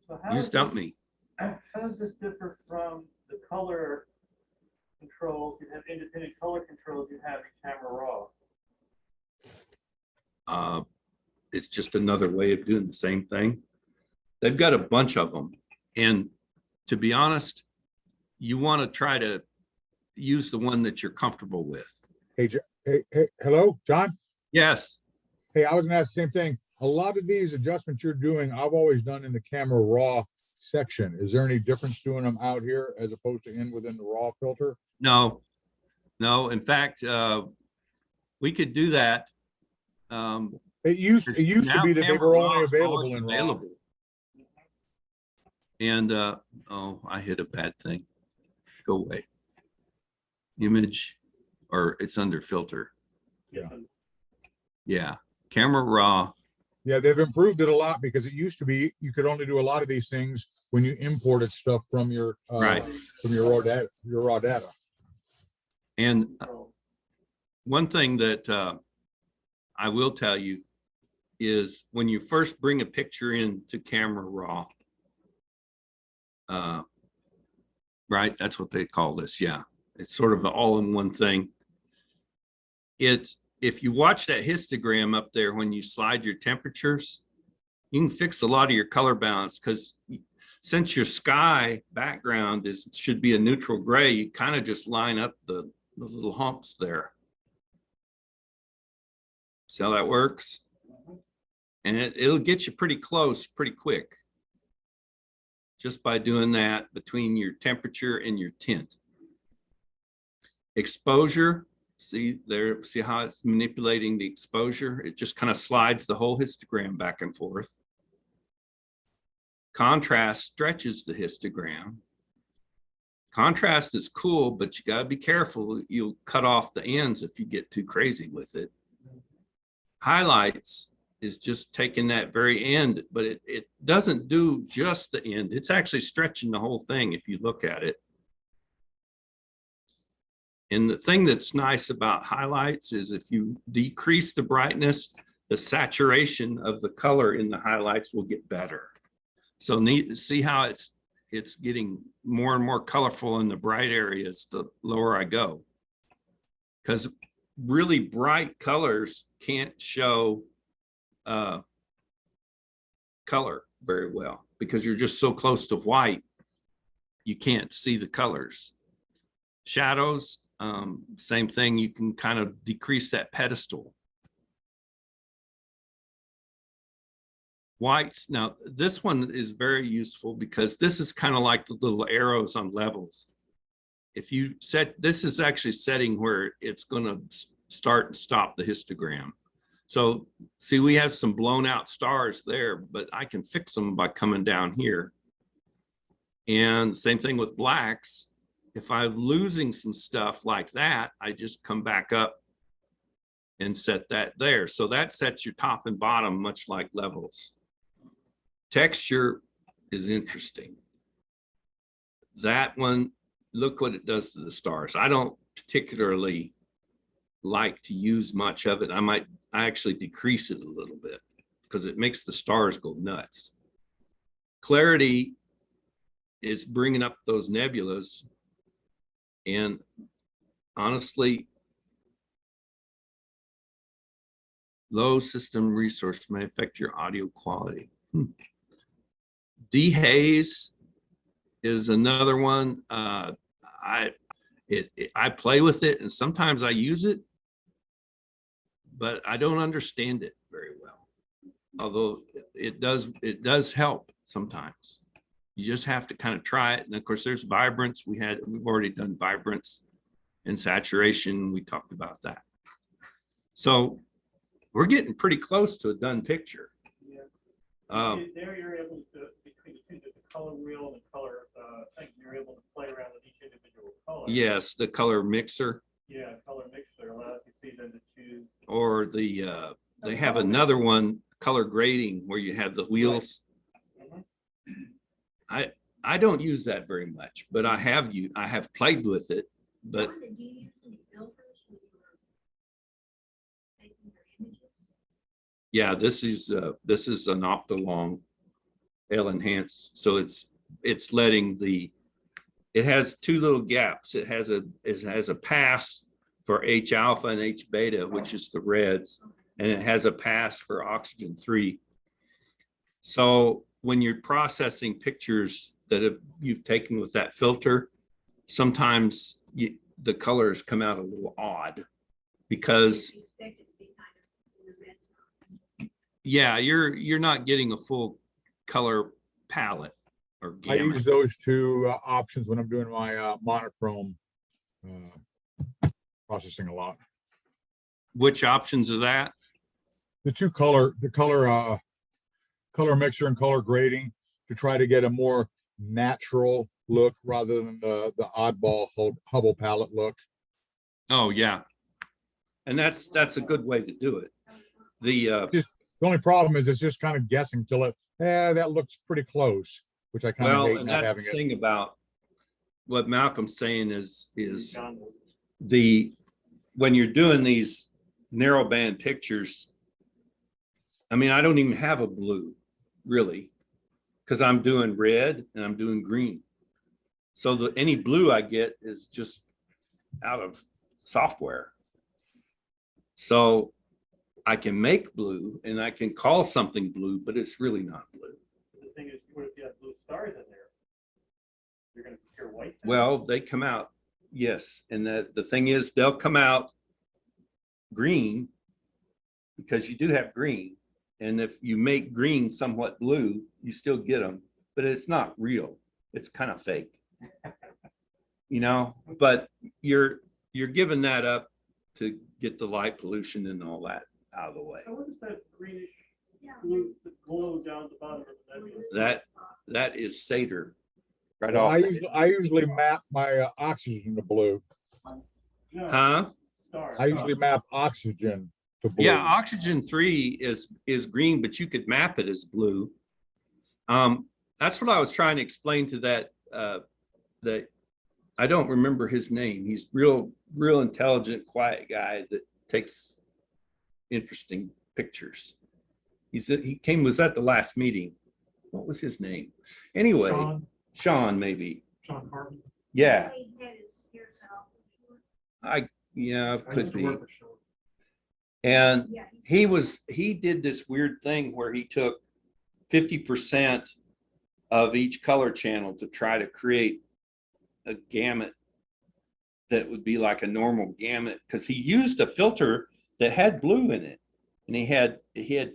So how You does stumped this- me. How does this differ from the color controls? You have independent color controls you have in Camera Raw. It's just another way of doing the same thing. They've got a bunch of them. And to be honest, you want to try to use the one that you're comfortable with. hey, hello, John? Yes. Hey, I was gonna ask the same thing. A lot of these adjustments you're doing, I've always done in the camera raw section. Is there any difference doing them out here as opposed to within the raw filter? No. In fact, we could do that. It used to be Now that they Camera were Raw only is available always in raw. available. And oh, I hit a bad thing. Go away. Image, or it's under filter. Yeah. Yeah, Camera Raw. Yeah, they've improved it a lot because it used to be, you could only do a lot of these things when you imported stuff from your, Right. from your raw data. And So one thing that I will tell you is when you first bring a picture into Camera Raw, right? That's what they call this. Yeah, it's sort of an all-in-one thing. If you watch that histogram up there when you slide your temperatures, you can fix a lot of your color balance, because since your sky background should be a neutral gray, you kind of just line up the little humps there. See how that works? And it'll get you pretty close pretty quick just by doing that between your temperature and your tint. Exposure, see there, see how it's manipulating the exposure? It just kind of slides the whole histogram back and forth. Contrast stretches the histogram. Contrast is cool, but you got to be careful. You'll cut off the ends if you get too crazy with it. Highlights is just taking that very end, but it doesn't do just the end. It's actually stretching the whole thing if you look at it. And the thing that's nice about highlights is if you decrease the brightness, the saturation of the color in the highlights will get better. So neat to see how it's getting more and more colorful in the bright areas the lower I go. Because really bright colors can't show color very well, because you're just so close to white, you can't see the colors. Shadows, same thing, you can kind of decrease that pedestal. Whites, now this one is very useful because this is kind of like the little arrows on levels. If you set, this is actually setting where it's going to start and stop the histogram. So see, we have some blown out stars there, but I can fix them by coming down here. And same thing with blacks. If I'm losing some stuff like that, I just come back up and set that there. So that sets your top and bottom, much like levels. Texture is interesting. That one, look what it does to the stars. I don't particularly like to use much of it. I actually decrease it a little bit because it makes the stars go nuts. Clarity is bringing up those nebulas. And honestly, Low system resource may affect your audio quality. Dehaze is another one. I play with it and sometimes I use it, but I don't understand it very well. Although it does help sometimes. You just have to kind of try it. And of course, there's Vibrance. We've already done Vibrance and saturation. We talked about that. So we're getting pretty close to a done picture. Yeah. There you're able to, between the two, there's a color wheel and color thing, you're able to play around with each individual color. Yes, the color mixer, Yeah, color mixer allows you see then to choose. or they have another one, color grading, where you have the wheels. Mhm. I don't use that very much, but I have played with it. But John, did you use any filters when you were taking your images? yeah, this is an Optolong L enhance, so it's letting it has two little gaps. It has a pass for H alpha and H beta, which is the reds, and it has a pass for oxygen 3. So when you're processing pictures that you've taken with that filter, sometimes the colors come out a little odd because You expect it to be kind of in the red tone. yeah, you're not getting a full color palette or I gamut. use those two options when I'm doing my monochrome processing a lot. Which options are that? The color mixer and color grading to try to get a more natural look rather than the oddball Hubble palette look. Oh yeah, and that's a good way to do it. The only problem is it's just kind of guessing till that looks pretty close, which I kind of Well, hate and not that's having the it. thing about what Malcolm's saying is John, when you're doing these narrow band pictures, I mean, I don't even have a blue really, because I'm doing red and I'm doing green. So any blue I get is just out of software. So I can make blue and I can call something blue, but it's really not blue. the thing is, what if you have blue stars in there? You're gonna compare white. then? Well, they come out, yes. And the thing is, they'll come out green because you do have green. And if you make green somewhat blue, you still get them, but it's not real. It's kind of fake, but you're giving that up to get the light pollution and all that out of the way. So what is that greenish Yeah. blue, the glow down the bottom of the nebula? That is Seder. Right Well, off. I usually map my oxygen to blue. No, Huh? stars. I usually map oxygen to blue. Yeah, oxygen 3 is green, but you could map it as blue. That's what I was trying to explain to that I don't remember his name. He's real intelligent, quiet guy that takes interesting pictures. Was at the last meeting. What was his name? Anyway, Sean maybe. Sean Harvey. Yeah, He had his hair cut off short. could be. And Yeah. he did this weird thing where he took 50% of each color channel to try to create a gamut that would be like a normal gamut, because he used a filter that had blue in it, and he had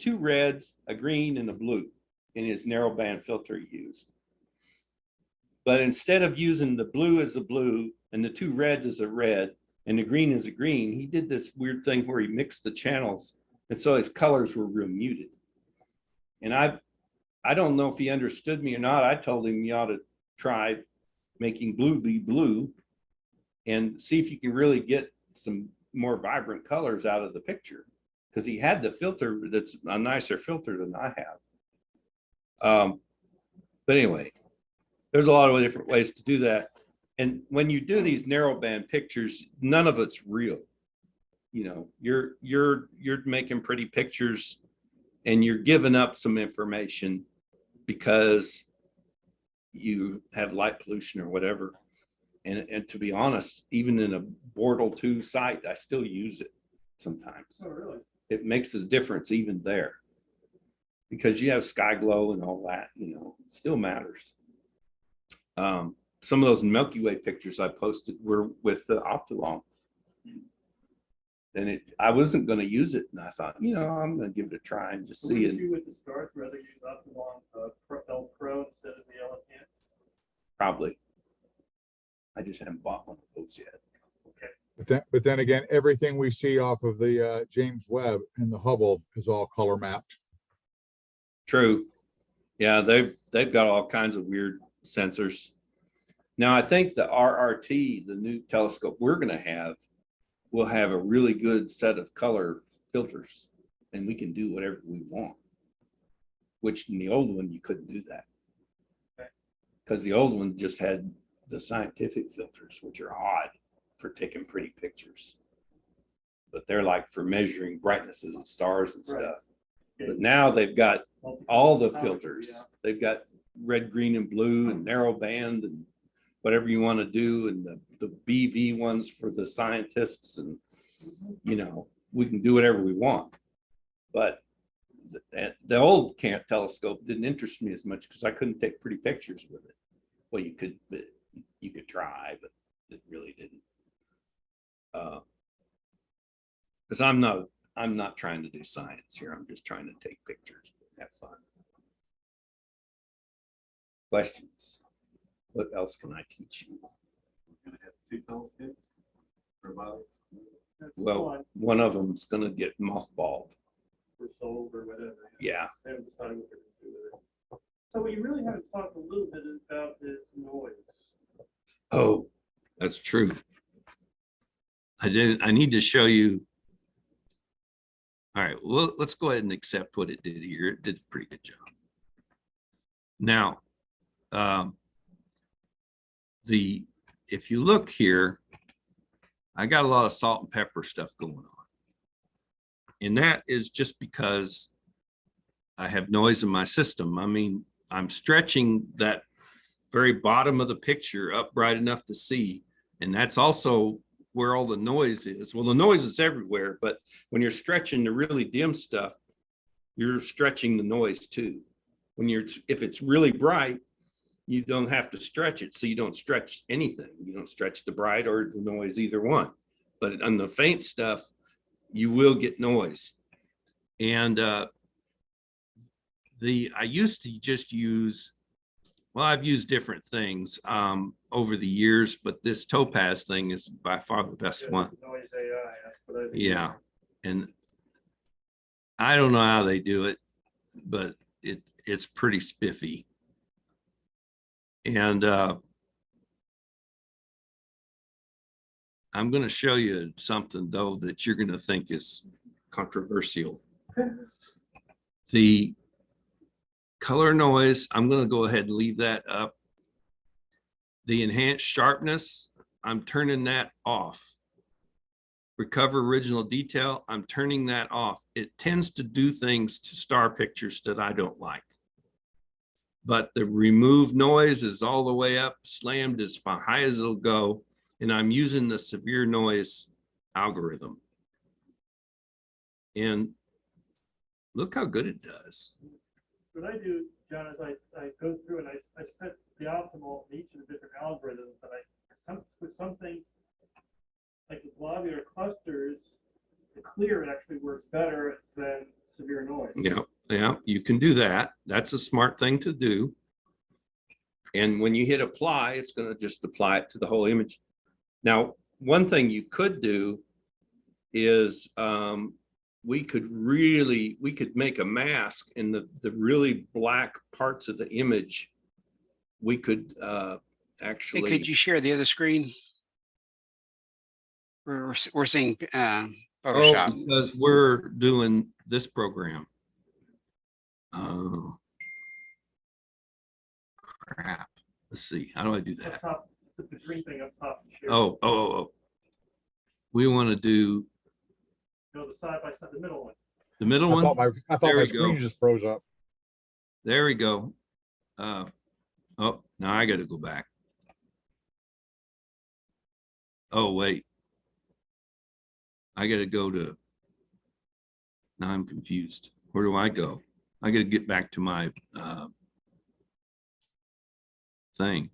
two reds, a green, and a blue in his narrow band filter he used. But instead of using the blue as a blue and the two reds as a red and the green as a green, he did this weird thing where he mixed the channels, and so his colors were real muted. And I don't know if he understood me or not. I told him you ought to try making blue be blue and see if you can really get some more vibrant colors out of the picture, because he had the filter that's a nicer filter than I have. But anyway, there's a lot of different ways to do that. And when you do these narrow band pictures, none of it's real. You're making pretty pictures and you're giving up some information because you have light pollution or whatever. And to be honest, even in a Bortle 2 site, I still use it sometimes. Oh, really? it makes a difference even there. Because you have sky glow and all that, you know, it still matters. Some of those Milky Way pictures I posted were with the Optilong. And I wasn't going to use it, and I thought, you know, I'm going to give it a try and just So see would it. you with the stars rather use Optilong L Pro instead of the L-Enhance? Probably. I just haven't bought one of those yet. Okay. But then again, everything we see off of the James Webb and the Hubble is all color mapped. True. Yeah, they've got all kinds of weird sensors. Now I think the RRT, the new telescope we're going to have, will have a really good set of color filters, and we can do whatever we want. Which in the old one you couldn't do that, because the old one just had the scientific filters, which are odd for taking pretty pictures, but they're like for measuring brightnesses of stars and Right. stuff. Yeah. But now they've got all the Multi-color filters. yeah. They've got red, green, and blue, and narrow band, and whatever you want to do, and the BV ones for the scientists, and you know, we can do whatever we want. But the old Camp telescope didn't interest me as much because I couldn't take pretty pictures with it. Well, you could try, but it really didn't. Because I'm not trying to do science here. I'm just trying to take pictures and have fun. Questions? What else can I teach you? We're gonna have 2 telescopes for about. That's Well, fine. one of them's gonna get mothballed. Or sold or whatever. Yeah. They haven't decided what they're gonna do with it. So what you really haven't talked a little bit about is noise. Oh, that's true. I need to show you. All right, well, let's go ahead and accept what it did here. It did a pretty good job. Now, if you look here, I got a lot of salt and pepper stuff going on. And that is just because I have noise in my system. I mean, I'm stretching that very bottom of the picture up bright enough to see. And that's also where all the noise is. Well, the noise is everywhere, but when you're stretching the really dim stuff, you're stretching the noise too. If it's really bright, you don't have to stretch it. So you don't stretch anything. You don't stretch the bright or the noise, either one. But on the faint stuff, you will get noise. And I used to just use, well, I've used different things over the years, but this Topaz thing is by far the best Yeah, one. Noise AI, that's what I. Yeah. And I don't know how they do it, but it's pretty spiffy. And I'm going to show you something, though, that you're going to think is controversial. The color noise, I'm going to go ahead and leave that up. The enhanced sharpness, I'm turning that off. Recover original detail, I'm turning that off. It tends to do things to star pictures that I don't like. But the remove noise is all the way up, slammed as high as it'll go. And I'm using the severe noise algorithm. And look how good it does. What I do, John, is I go through and I set the optimal in each of the different algorithms, but with some things, like the globular clusters, the clear actually works better than severe noise. Yeah, you can do that. That's a smart thing to do. And when you hit apply, it's going to just apply it to the whole image. Now, one thing you could do is we could make a mask in the really black parts of the image. We could actually. Hey, could you share the other screen? We're seeing Oh, Photoshop. because we're doing this program. Oh, crap. Let's see. How do I do Up that? top, the green thing up top. Share. Oh. We want to do No, the side by side, the middle one. the middle I thought one. my There we screen go. just froze up. There we go. Oh, now I got to go back. Oh, wait. I got to go to Now I'm confused. Where do I go? I gotta get back to my thing.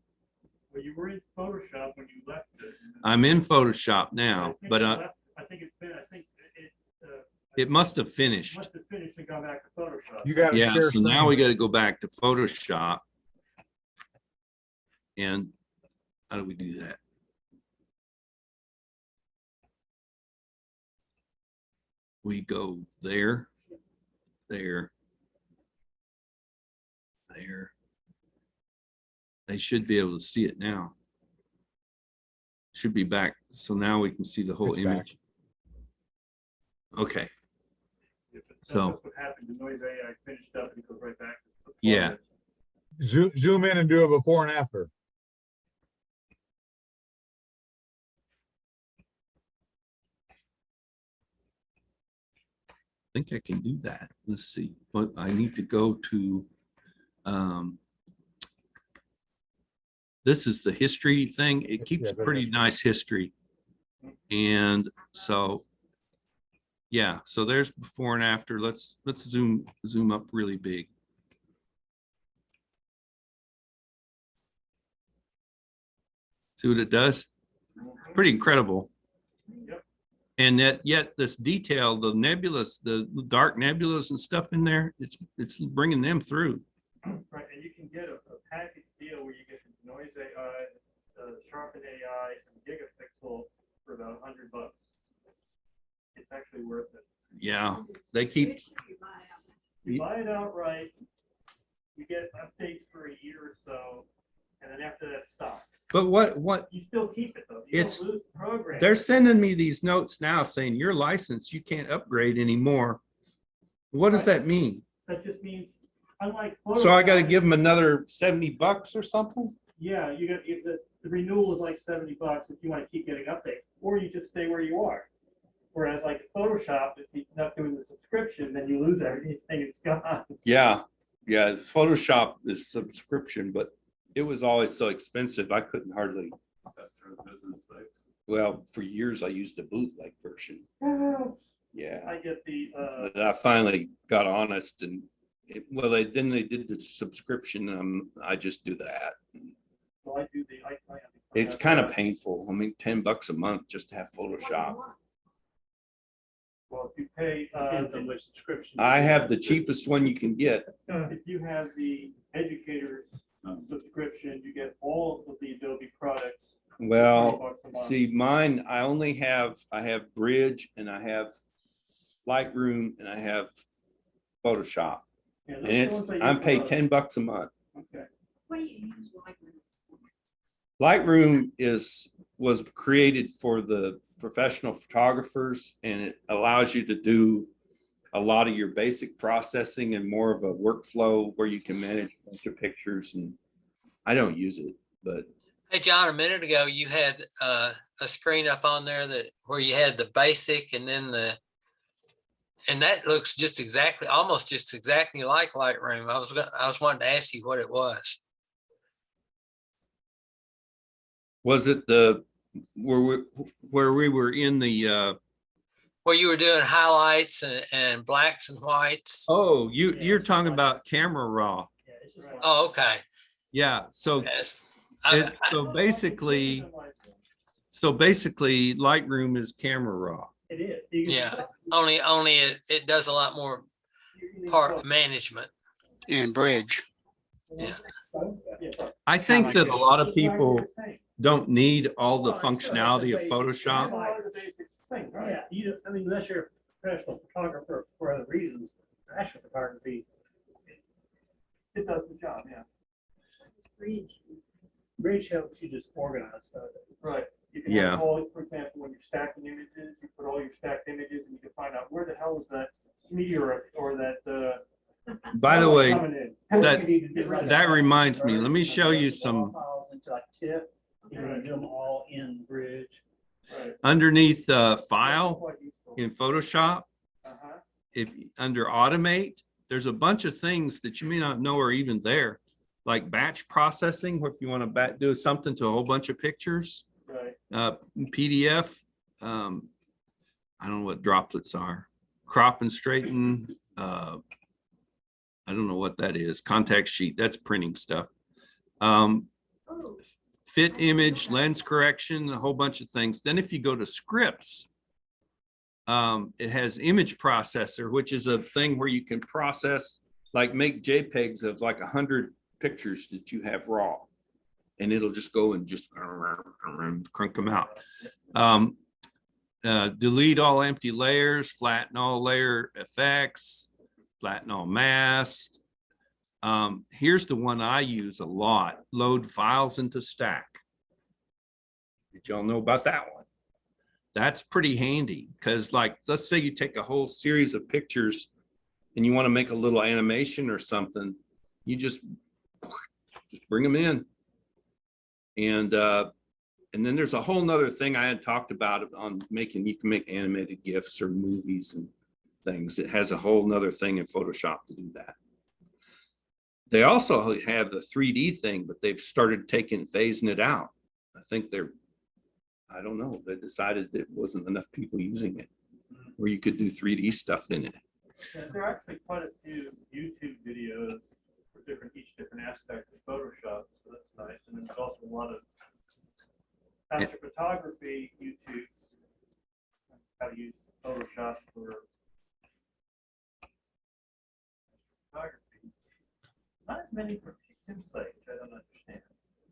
Well, you were in Photoshop when you left it. I'm in Photoshop I now, think but you left- I think it's been, I think it must have finished. must have finished and gone back to Photoshop. You got to Yeah, share so now screen. we gotta go back to Photoshop. And how do we do that? We go there, there, there. They should be able to see it now. Should be back. So now we can see the whole It's back. image. Okay, That's So- what happened. The noise AI finished up and it goes right back. to the Yeah. Zoom in and do a before and after. I think I can do that. Let's see, but I need to go to, this is the history thing. It keeps Yeah, pretty nice history. And so, yeah, so there's before and after. Let's zoom up really big. See what it does? Pretty incredible. Yep. And yet this detail, the nebulas, the dark nebulas and stuff in there, it's bringing them through. Right, and you can get a package deal where you get the noise AI, the sharpen AI, and gigapixel for about $100. It's actually worth it. Yeah, they keep, You buy it outright, you get updates for a year or so, and then after that it stops. but what, You still keep it though. You It's- don't lose the program. they're sending me these notes now saying your license, you can't upgrade anymore. What does that mean? That just means, unlike. So I gotta Photoshop, give them another $70 or something? Yeah, you got, the renewal is like $70 if you want to keep getting updates, or you just stay where you are. Whereas like Photoshop, if you're not doing the subscription, then you lose everything, it's gone. Yeah, Photoshop is subscription, but it was always so expensive. I couldn't hardly, That's for the business folks. well, for years I used the bootleg version. Yeah. I get the, But I finally got honest and well, they did the subscription. I just do that. well, I do the. It's kind of painful. I mean, $10 a month just to have Photoshop. Well, if you pay, Depends on which subscription. I have the cheapest one you can get. if you have the educator's subscription, you get all of the Adobe products. for Well, $20 a month. see, mine, I have Bridge and I have Lightroom and I have Photoshop. Yeah, those And are the it's, ones I use I'm paid most. $10 a month. Okay. What do you use Lightroom for? Lightroom was created for the professional photographers and it allows you to do a lot of your basic processing and more of a workflow where you can manage a bunch of pictures, and I don't use it, but Hey, John, a minute ago, you had a screen up on there that where you had the basic and then and that looks just exactly, almost just exactly like Lightroom. I was wanting to ask you what it was. was it where we were in the, Where you were doing highlights and blacks and whites. oh, you're talking about Camera Raw. Yeah, it's just like- Oh, okay. Yeah, so Yes. so basically Lightroom is Camera Raw. It is. You can- Yeah. Only it does a lot more part management. And Bridge. Yeah. I think like that it. a lot of people don't need all the functionality of Photoshop. Yeah, I mean, unless you're a professional photographer for other reasons, fashion photography, It does the job, yeah. Bridge helps you just organize stuff. Right. You can Yeah. have all, for example, when you're stacking images, you put all your stacked images and you can find out where the hell is that meteor or that, By the way, coming in. that reminds me, let me show you some Files into like TIFF, you can do them all in Bridge. Right. underneath file Quite useful. in Photoshop. Uh-huh. If under automate, there's a bunch of things that you may not know are even there, like batch processing, where if you want to do something to a whole bunch of pictures, Right. PDF. I don't know what droplets are. crop and straighten. I don't know what that is. Contact sheet, that's printing stuff. Fit image, lens correction, a whole bunch of things. Then if you go to scripts, it has image processor, which is a thing where you can process, like make JPEGs of like 100 pictures that you have raw, and it'll just go and just crunk them out. Delete all empty layers, flatten all layer effects, flatten all masks. Here's the one I use a lot: load files into stack. Did y'all know about that one? That's pretty handy because, like, let's say you take a whole series of pictures and you want to make a little animation or something, you just bring them in. And then there's a whole nother thing I had talked about on making, you can make animated GIFs or movies and things. It has a whole nother thing in Photoshop to do that. They also have the 3D thing, but they've started phasing it out. I think I don't know, they decided there wasn't enough people using it, where you could do 3D stuff in it. Yeah, there are actually quite a few YouTube videos for each different aspect of Photoshop, so that's nice. And then there's also a lot of astrophotography YouTubes, how to use Photoshop for photography. Not as many for PixInsight, which I don't understand,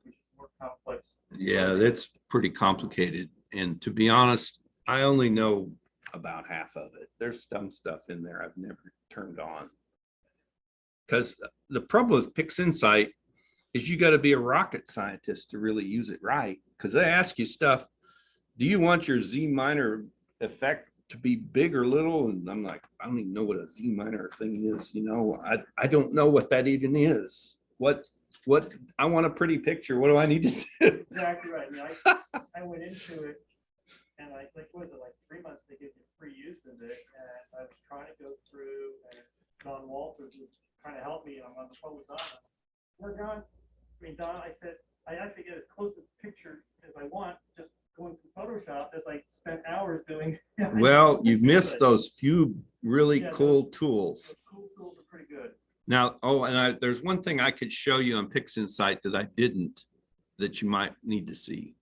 which is more complex. Yeah, that's pretty complicated. And to be honest, I only know about half of it. There's some stuff in there I've never turned on. Because the problem with PixInsight is you got to be a rocket scientist to really use it right. Because they ask you stuff, do you want your Z minor effect to be big or little? And I'm like, I don't even know what a Z minor thing is. You know, I don't know what that even is. What I want a pretty picture. What do I need to do? Exactly right. I mean, I went into it and like what is it, like 3 months they give you free use of it, and I was trying to go through, and Don Walters was trying to help me, and I'm on the phone with Don. Well, Don, I said, I actually get as close a picture as I want just going through Photoshop as I spent hours doing. Well, you've missed those few really Yeah, cool tools. Those cool tools are pretty good. Now, there's one thing I could show you on PixInsight that I didn't, that you might need to see.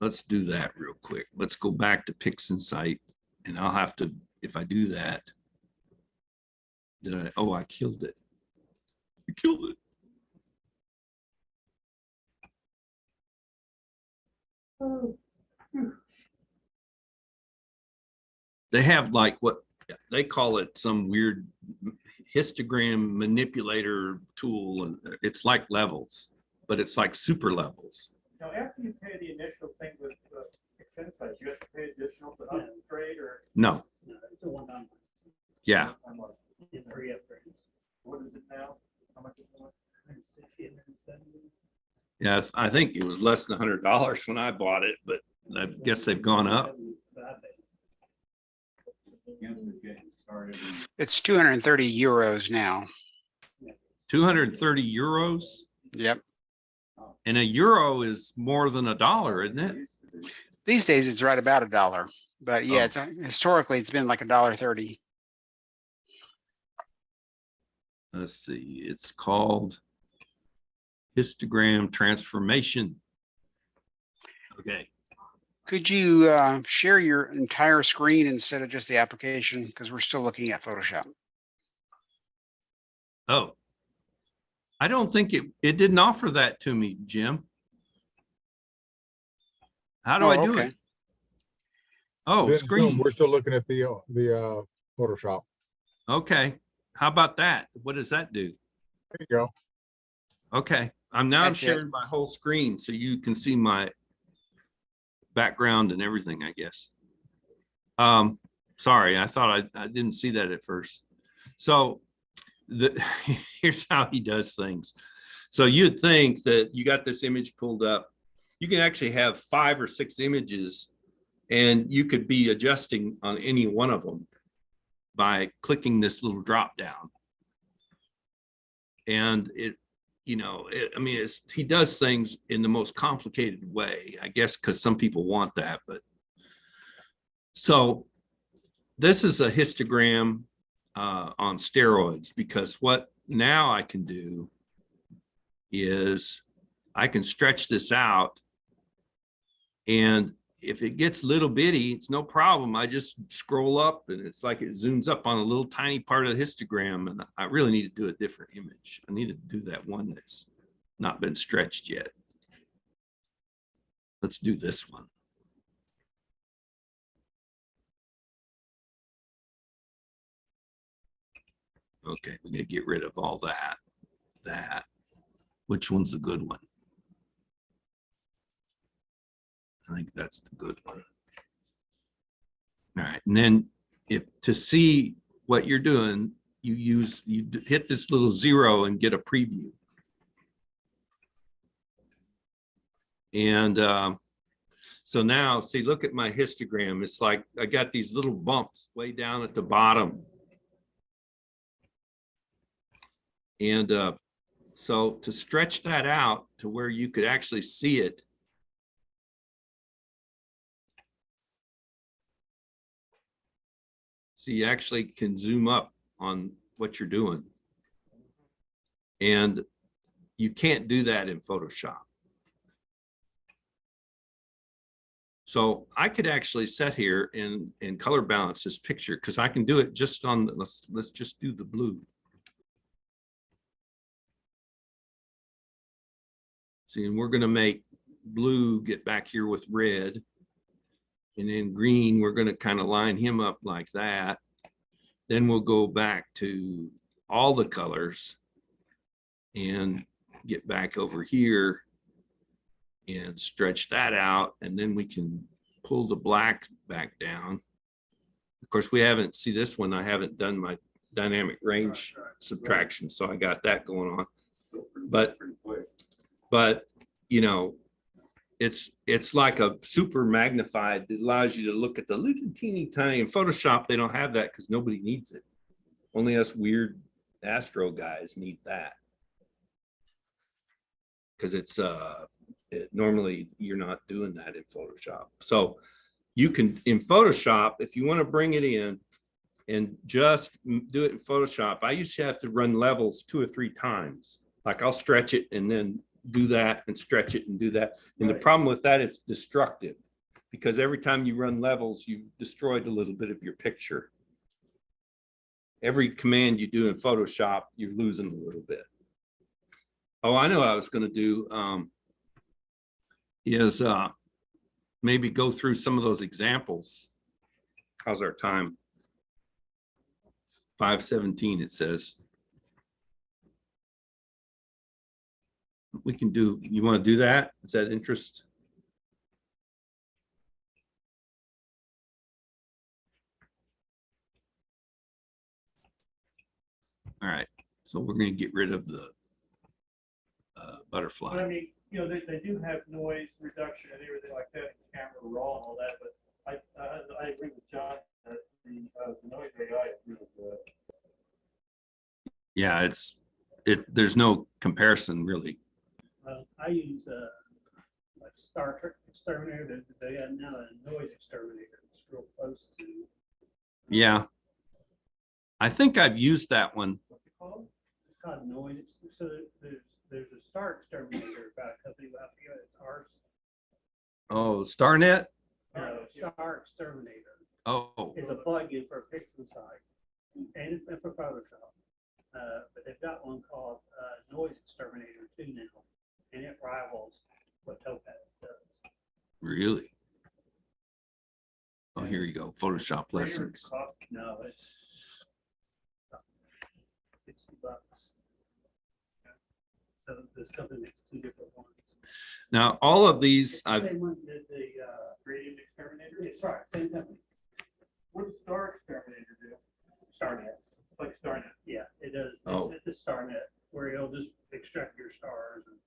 Let's do that real quick. Let's go back to PixInsight, and I'll have to, if I do that, I killed it. I killed it. They have like what they call it, some weird histogram manipulator tool, and it's like levels, but it's like super levels. Now, after you pay the initial thing with PixInsight, you have to pay additional to upgrade, or? No, No, it's a one-time. yeah, How much? In 3 upgrades. What is it now? How much is it? 160 and 170. yeah. I think it was less than $100 when I bought it, but I guess they've gone up. It's 230 euros now. 230 euros, Yep. and a euro is more than $1, isn't it? These days it's right about $1, but yeah, Oh. it's historically it's been like $1.30. Let's see, it's called histogram transformation. Okay. Could you share your entire screen instead of just the application? Because we're still looking at Photoshop. Oh, I don't think it didn't offer that to me, Jim. How do I do okay. it? Oh, Then screen. Zoom, we're still looking at the Photoshop. Okay. How about that? What does that do? There you go. Okay. I'm That's it. sharing my whole screen so you can see my background and everything, I guess. Sorry, I thought I didn't see that at first. So here's how he does things. So you'd think that you got this image pulled up. You can actually have 5 or 6 images, and you could be adjusting on any one of them by clicking this little drop down. And he does things in the most complicated way, I guess, because some people want that. But so this is a histogram on steroids, because what now I can do is I can stretch this out, and if it gets little bitty, it's no problem. I just scroll up and it's like it zooms up on a little tiny part of the histogram, and I really need to do a different image. I need to do that one that's not been stretched yet. Let's do this one. Okay, we're gonna get rid of all that. Which one's the good one? I think that's the good one. All right, and then if to see what you're doing, you hit this little 0 and get a preview. And so now, see, look at my histogram. It's like I got these little bumps way down at the bottom. And so to stretch that out to where you could actually see it, so you actually can zoom up on what you're doing. And you can't do that in Photoshop. So I could actually set here and color balance this picture, because I can do it just on the, let's just do the blue. See, and we're going to make blue get back here with red. And then green, we're going to kind of line him up like that. Then we'll go back to all the colors and get back over here and stretch that out. And then we can pull the black back down. Of course, we haven't, see this one, I haven't done my dynamic range subtraction. So I got that going on. But you know, it's like a super magnified. It allows you to look at the little teeny tiny. In Photoshop, they don't have that because nobody needs it. Only us weird astro guys need that, because it's normally you're not doing that in Photoshop. So you can, in Photoshop, if you want to bring it in and just do it in Photoshop, I used to have to run levels 2 or 3 times. Like I'll stretch it and then do that and stretch it and do that. And the problem with that, it's destructive, because every time you run levels, you've destroyed a little bit of your picture. Every command you do in Photoshop, you're losing a little bit. Oh, I know what I was going to do is maybe go through some of those examples. How's our time? 5:17 it says. We can do, you want to do that? Is that interest? All right, so we're going to get rid of the butterfly. But I mean, you know, they do have noise reduction and everything like that in camera raw and all that, but I agree with John that the noise AI is really good. Yeah, there's no comparison really. I use like Star Trek Exterminator. They have now a noise exterminator that's real close to. Yeah, I think I've used that one. What's it called? It's called noise. So there's a Star Exterminator about a company. I forget it's ours. Oh, StarNet. Star Exterminator. Oh, It's a plugin for PixInsight and for Photoshop. But they've got one called Noise Exterminator 2 now, and it rivals what Topaz does. really? Oh, here you go. Photoshop lessons. No, it's $60. So this company makes 2 different ones. Now, all of these, It's the same one that the Gradient Exterminator. it's right, same company. What does Star Exterminator do? StarNet. It's like StarNet. Yeah, it does. Oh. It's the StarNet where it'll just extract your stars and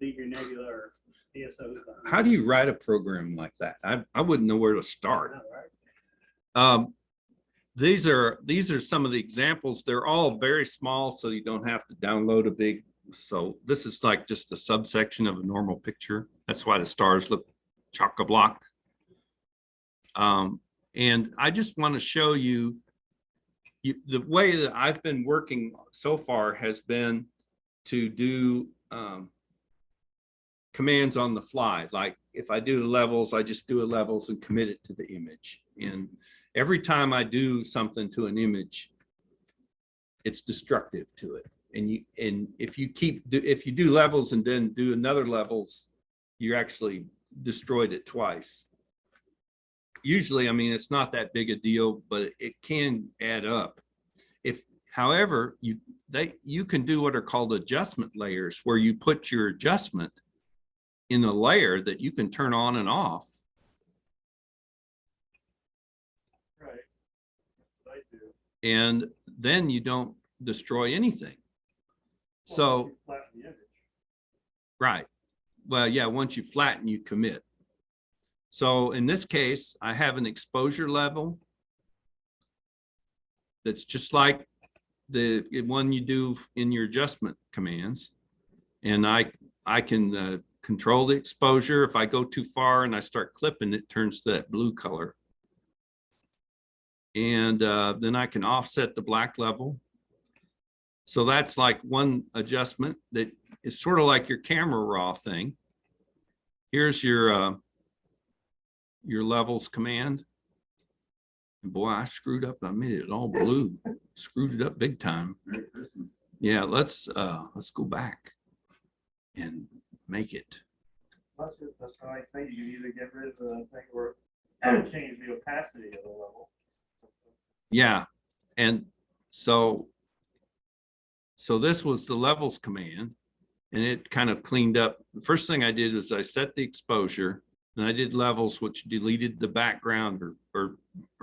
leave your nebula or DSOs behind. how do you write a program like that? I wouldn't know where to start. I know, right? These are some of the examples. They're all very small, so you don't have to download a big. So this is like just a subsection of a normal picture. That's why the stars look chock-a-block. And I just want to show you, the way that I've been working so far has been to do commands on the fly. Like if I do levels, I just do a levels and commit it to the image. And every time I do something to an image, it's destructive to it. And if you do levels and then do another levels, you're actually destroyed it twice. Usually, I mean, it's not that big a deal, but it can add up. However, you can do what are called adjustment layers, where you put your adjustment in a layer that you can turn on and off. Right. That's what I do. And then you don't destroy anything. Well, So, once you flatten the image. right. Well, yeah, once you flatten, you commit. So in this case, I have an exposure level that's just like the one you do in your adjustment commands. And I can control the exposure. If I go too far and I start clipping, it turns to that blue color. And then I can offset the black level. So that's like one adjustment that is sort of like your camera raw thing. Here's your levels command. And boy, I screwed up. I made it all blue. Screwed it up big time. Merry Christmas. Yeah, let's go back and make it. That's how I think you either get rid of the thing or change the opacity of the level. Yeah, and so this was the levels command, and it kind of cleaned up. The first thing I did was I set the exposure, and I did levels, which deleted the background or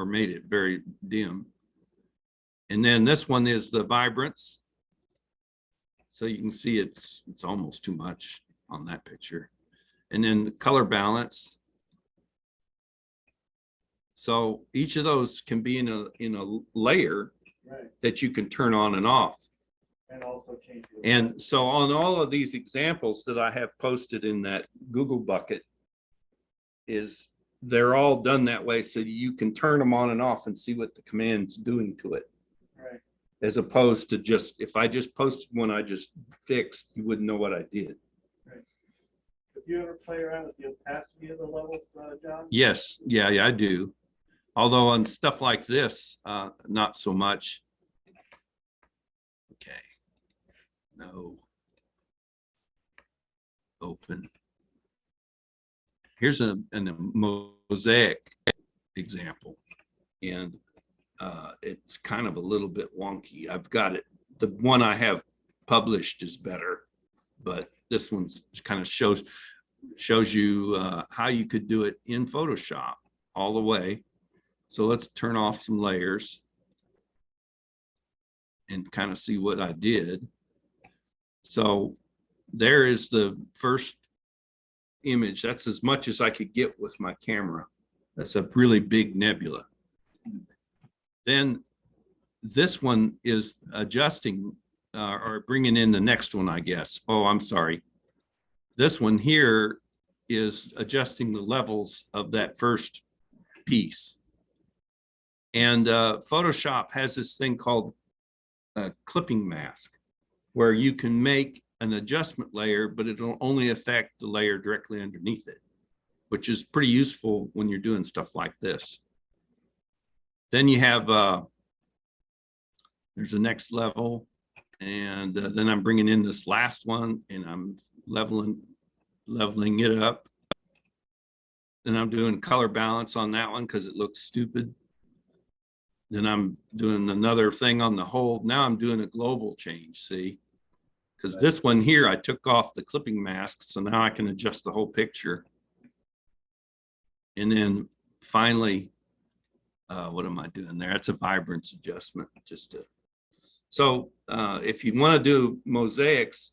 made it very dim. And then this one is the vibrance. So you can see it's almost too much on that picture. And then the color balance. So each of those can be in a layer Right. that you can turn on and off. And also change the. And so on all of these examples that I have posted in that Google bucket, they're all done that way, so you can turn them on and off and see what the command's doing to it. Right. As opposed to just, if I just posted one I just fixed, you wouldn't know what I did. If you ever play around with the opacity of the levels, John? Yes, yeah, I do. Although on stuff like this, not so much. Okay. No. Open. Here's a mosaic example, and it's kind of a little bit wonky. I've got it. The one I have published is better, but this one's kind of shows you how you could do it in Photoshop all the way. So let's turn off some layers and kind of see what I did. So there is the first image. That's as much as I could get with my camera. That's a really big nebula. Then this one is adjusting or bringing in the next one, I guess. Oh, I'm sorry. This one here is adjusting the levels of that first piece. And Photoshop has this thing called a clipping mask, where you can make an adjustment layer, but it'll only affect the layer directly underneath it, which is pretty useful when you're doing stuff like this. Then you have, there's a next level, and then I'm bringing in this last one, and I'm leveling it up. Then I'm doing color balance on that one because it looks stupid. Then I'm doing another thing on the whole. Now I'm doing a global change, see? Because this one here, I took off the clipping mask, so now I can adjust the whole picture. And then finally, what am I doing there? It's a vibrance adjustment. So if you want to do mosaics,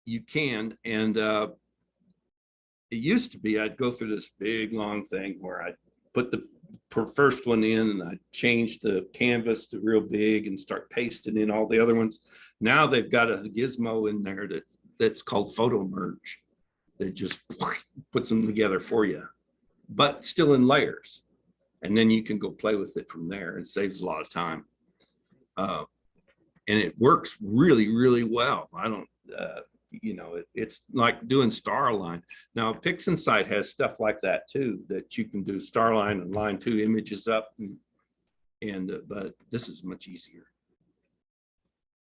you can. And it used to be I'd go through this big long thing where I'd put the first one in and I changed the canvas to real big and start pasting in all the other ones. Now they've got a gizmo in there that's called photo merge. That just puts them together for you, but still in layers. And then you can go play with it from there. It saves a lot of time. And it works really, really well. I don't, you know, it's like doing star line. Now, PixInsight has stuff like that too, that you can do star line and line 2 images up. But this is much easier.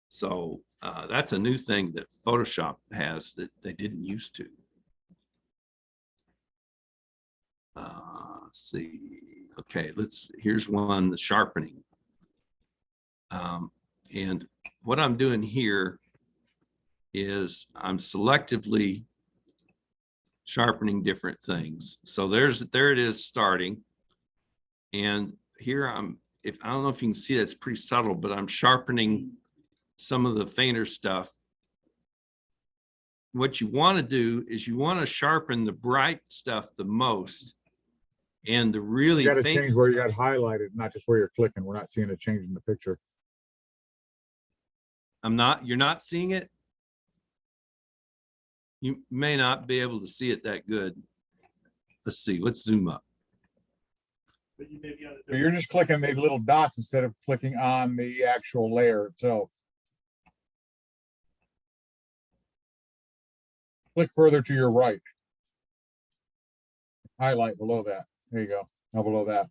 So that's a new thing that Photoshop has that they didn't used to. Let's see. Okay, here's one, the sharpening. And what I'm doing here is I'm selectively sharpening different things. So there it is starting. And here I don't know if you can see, that's pretty subtle, but I'm sharpening some of the fainter stuff. What you want to do is you want to sharpen the bright stuff the most, and the really You got to faint. change where you got highlighted, not just where you're clicking. We're not seeing a change in the picture. You're not seeing it. You may not be able to see it that good. Let's see, let's zoom up. But you may be on a But you're just clicking the little dots instead of clicking on the actual layer itself. Click further to your right. Highlight below that. There you go. Now below that.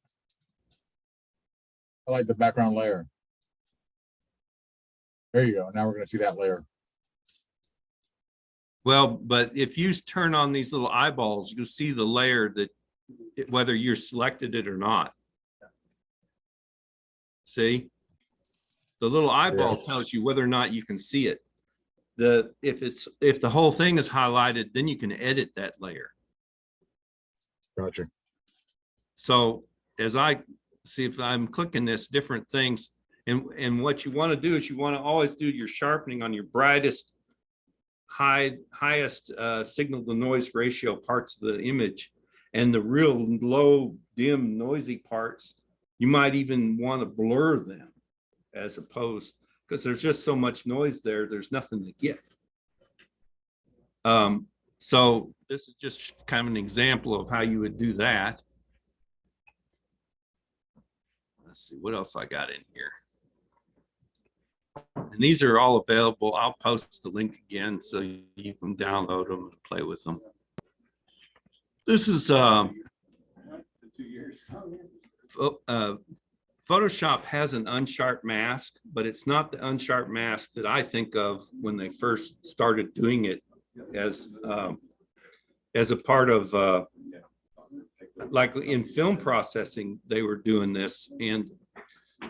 Highlight the background layer. There you go. Now we're going to see that layer. Well, but if you turn on these little eyeballs, you'll see the layer that whether you're selected it or not. See? The little eyeball tells you whether or not you can see it. If the whole thing is highlighted, then you can edit that layer. Gotcha. So as I see, if I'm clicking this, different things, and what you want to do is you want to always do your sharpening on your brightest, highest signal to noise ratio parts of the image, and the real low, dim, noisy parts, you might even want to blur them, as opposed, because there's just so much noise there, there's nothing to get. So this is just kind of an example of how you would do that. Let's see what else I got in here. And these are all available. I'll post the link again so you can download them and play with them. This is 2 years. Photoshop has an unsharp mask, but it's not the unsharp mask that I think of when they first started doing it as a part of like in film processing, they were doing this. And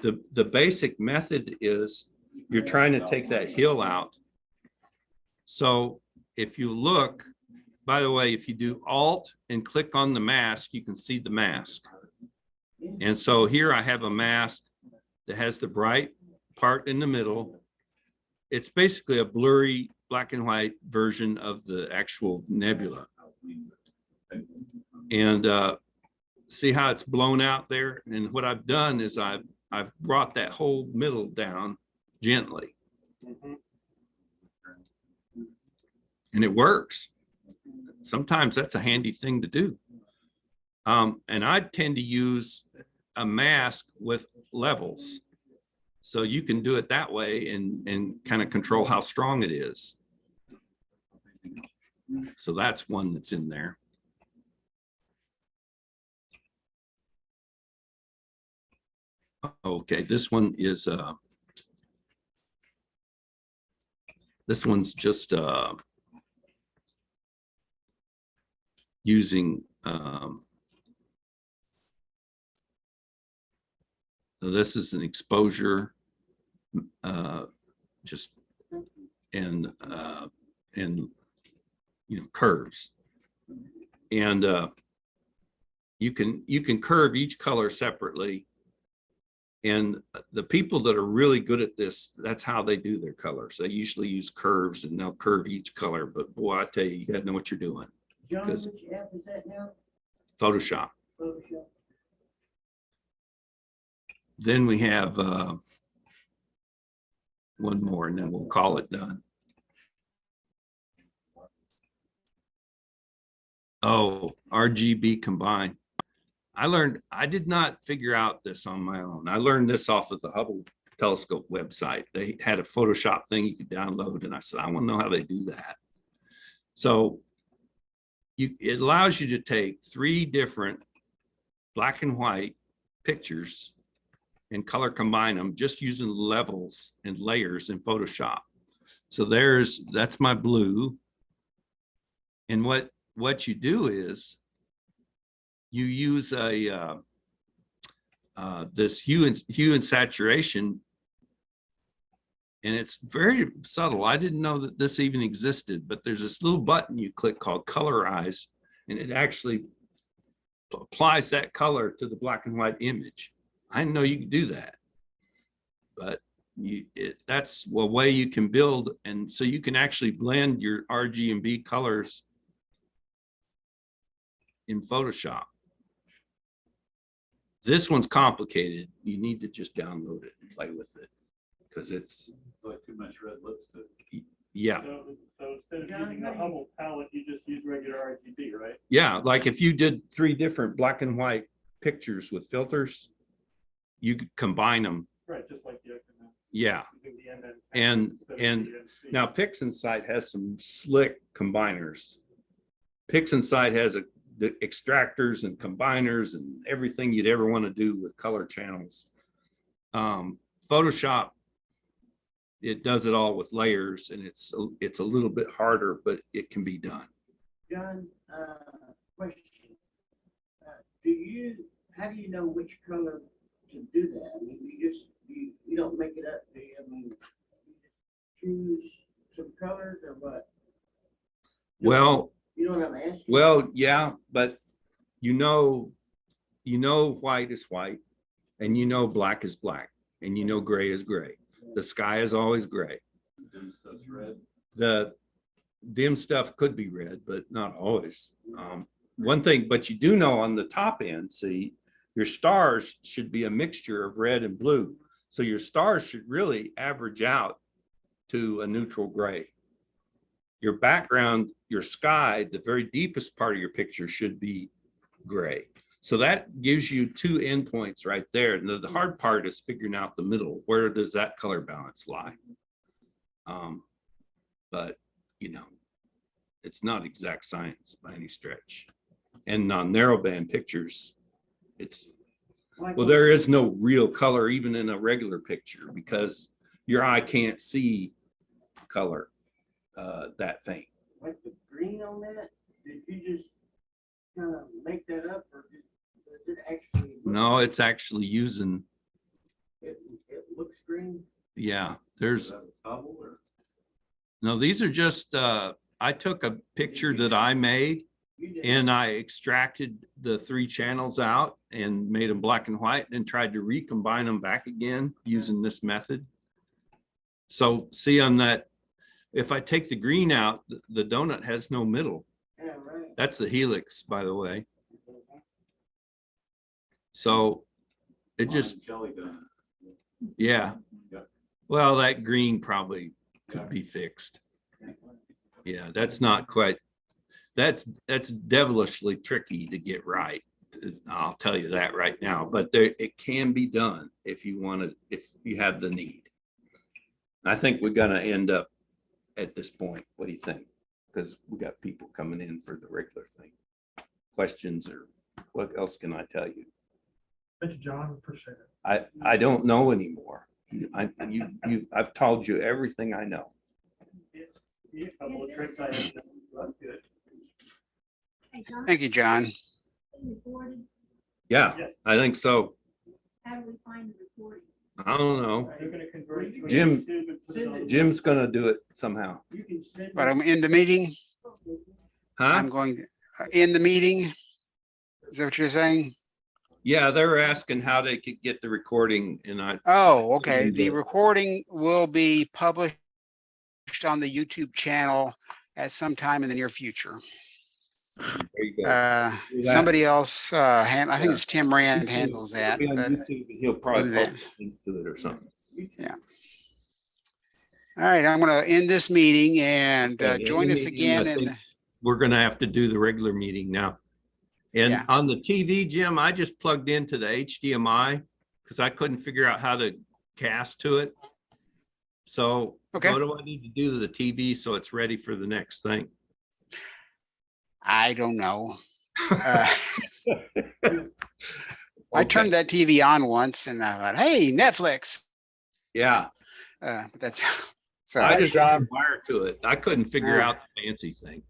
the basic method is you're trying to take that hill out. So if you look, by the way, if you do Alt and click on the mask, you can see the mask. And so here I have a mask that has the bright part in the middle. It's basically a blurry black and white version of the actual nebula. And see how it's blown out there? And what I've done is I've brought that whole middle down gently. And it works. Sometimes that's a handy thing to do. And I tend to use a mask with levels. So you can do it that way and kind of control how strong it is. So that's one that's in there. Okay, this one is this one's just using so this is an exposure just and you know, curves, and you can curve each color separately. And the people that are really good at this, that's how they do their colors. They usually use curves and they'll curve each color. But boy, I tell you, you gotta know what you're doing. John, which app is that now? Photoshop. Photoshop. Then we have one more and then we'll call it done. Oh, RGB Combined. I did not figure out this on my own. I learned this off of the Hubble telescope website. They had a Photoshop thing you could download, and I said, I want to know how they do that. So it allows you to take 3 different black and white pictures and color combine them just using levels and layers in Photoshop. So that's my blue. And what you do is you use this hue and saturation, and it's very subtle. I didn't know that this even existed, but there's this little button you click called Colorize, and it actually applies that color to the black and white image. I didn't know you could do that, but that's a way you can build, and so you can actually blend your RGB colors in Photoshop. This one's complicated. You need to just download it and play with it because it's like too much red lipstick. yeah. So instead of using the Hubble palette, you just use regular RGB, right? Yeah, like if you did 3 different black and white pictures with filters, you could combine them. Right, just like the Yeah. using the MM And instead of and the MC. now PixInsight has some slick combiners. PixInsight has the extractors and combiners and everything you'd ever want to do with color channels. Photoshop, it does it all with layers, and it's a little bit harder, but it can be done. John, question. How do you know which color to do that? I mean, you don't make it up, do you? I mean, you just choose some colors or what? Well, You know what I'm asking? well, yeah, but you know white is white, and you know black is black, and you know gray is gray. The sky is always gray. Dim stuff's red. The dim stuff could be red, but not always. One thing, but you do know on the top end, see, your stars should be a mixture of red and blue. So your stars should really average out to a neutral gray. Your background, your sky, the very deepest part of your picture should be gray. So that gives you 2 endpoints right there. And the hard part is figuring out the middle. Where does that color balance lie? But you know, it's not exact science by any stretch. And on narrowband pictures, well, there is no real color even in a regular picture because your eye can't see color that faint. Like the green on that? Did you just kind of make that up, or does it actually? No, it's actually using, It looks green? yeah, Is there's, that a Hubble or? no, these are just, I took a picture that I made You did. and I extracted the 3 channels out and made them black and white and tried to recombine them back again using this method. So see on that, if I take the green out, the donut has no middle. Yeah, right. That's the helix, by the way. So it just, Jelly donut. yeah. Yeah. Well, that green probably could be fixed. Yeah, that's not quite, that's devilishly tricky to get right. I'll tell you that right now, but it can be done if you want to, if you have the need. I think we're gonna end up at this point. What do you think? Because we got people coming in for the regular thing. Questions or what else can I tell you? Thank you, John. Appreciate it. I don't know anymore. I've told you everything I know. Yeah, a couple of tricks I have done, so that's good. Hey, John, Thank you, John. recorded, Yeah, Yes. I think so. how do we find the recording? I don't know. They're gonna convert it to Jim- YouTube and put it on the Jim's gonna do it somehow. You can send. But I'm in the meeting. I'm Huh? going to end the meeting. Is that what you're saying? Yeah, they were asking how they could get the recording and I. Oh, okay. The Yeah. recording will be published on the YouTube channel at some time in the near future. There you go. Do that. Somebody else, I think it's Tim Rand handles that. It'll be on but- YouTube, and he'll probably do that. post a link to it or something. All right, I'm going to end this meeting and Okay, end join the us meeting. again. I And think We're gonna have to do the regular meeting now. And Yeah. on the TV, Jim, I just plugged into the HDMI because I couldn't figure out how to cast to it. So Okay. what do I need to do to the TV so it's ready for the next thing? I don't know. I Okay. turned that TV on once and I thought, hey, Netflix. Yeah, But that's so. I All just had a wire to it. I couldn't figure Ah. out the fancy thing.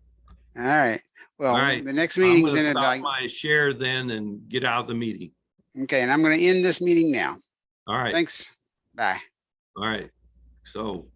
right. Well, All right. the next I'm meeting's gonna in stop like, my share then and get out of the meeting. okay, and I'm going to end this meeting now. All right, Thanks. Bye. all right. So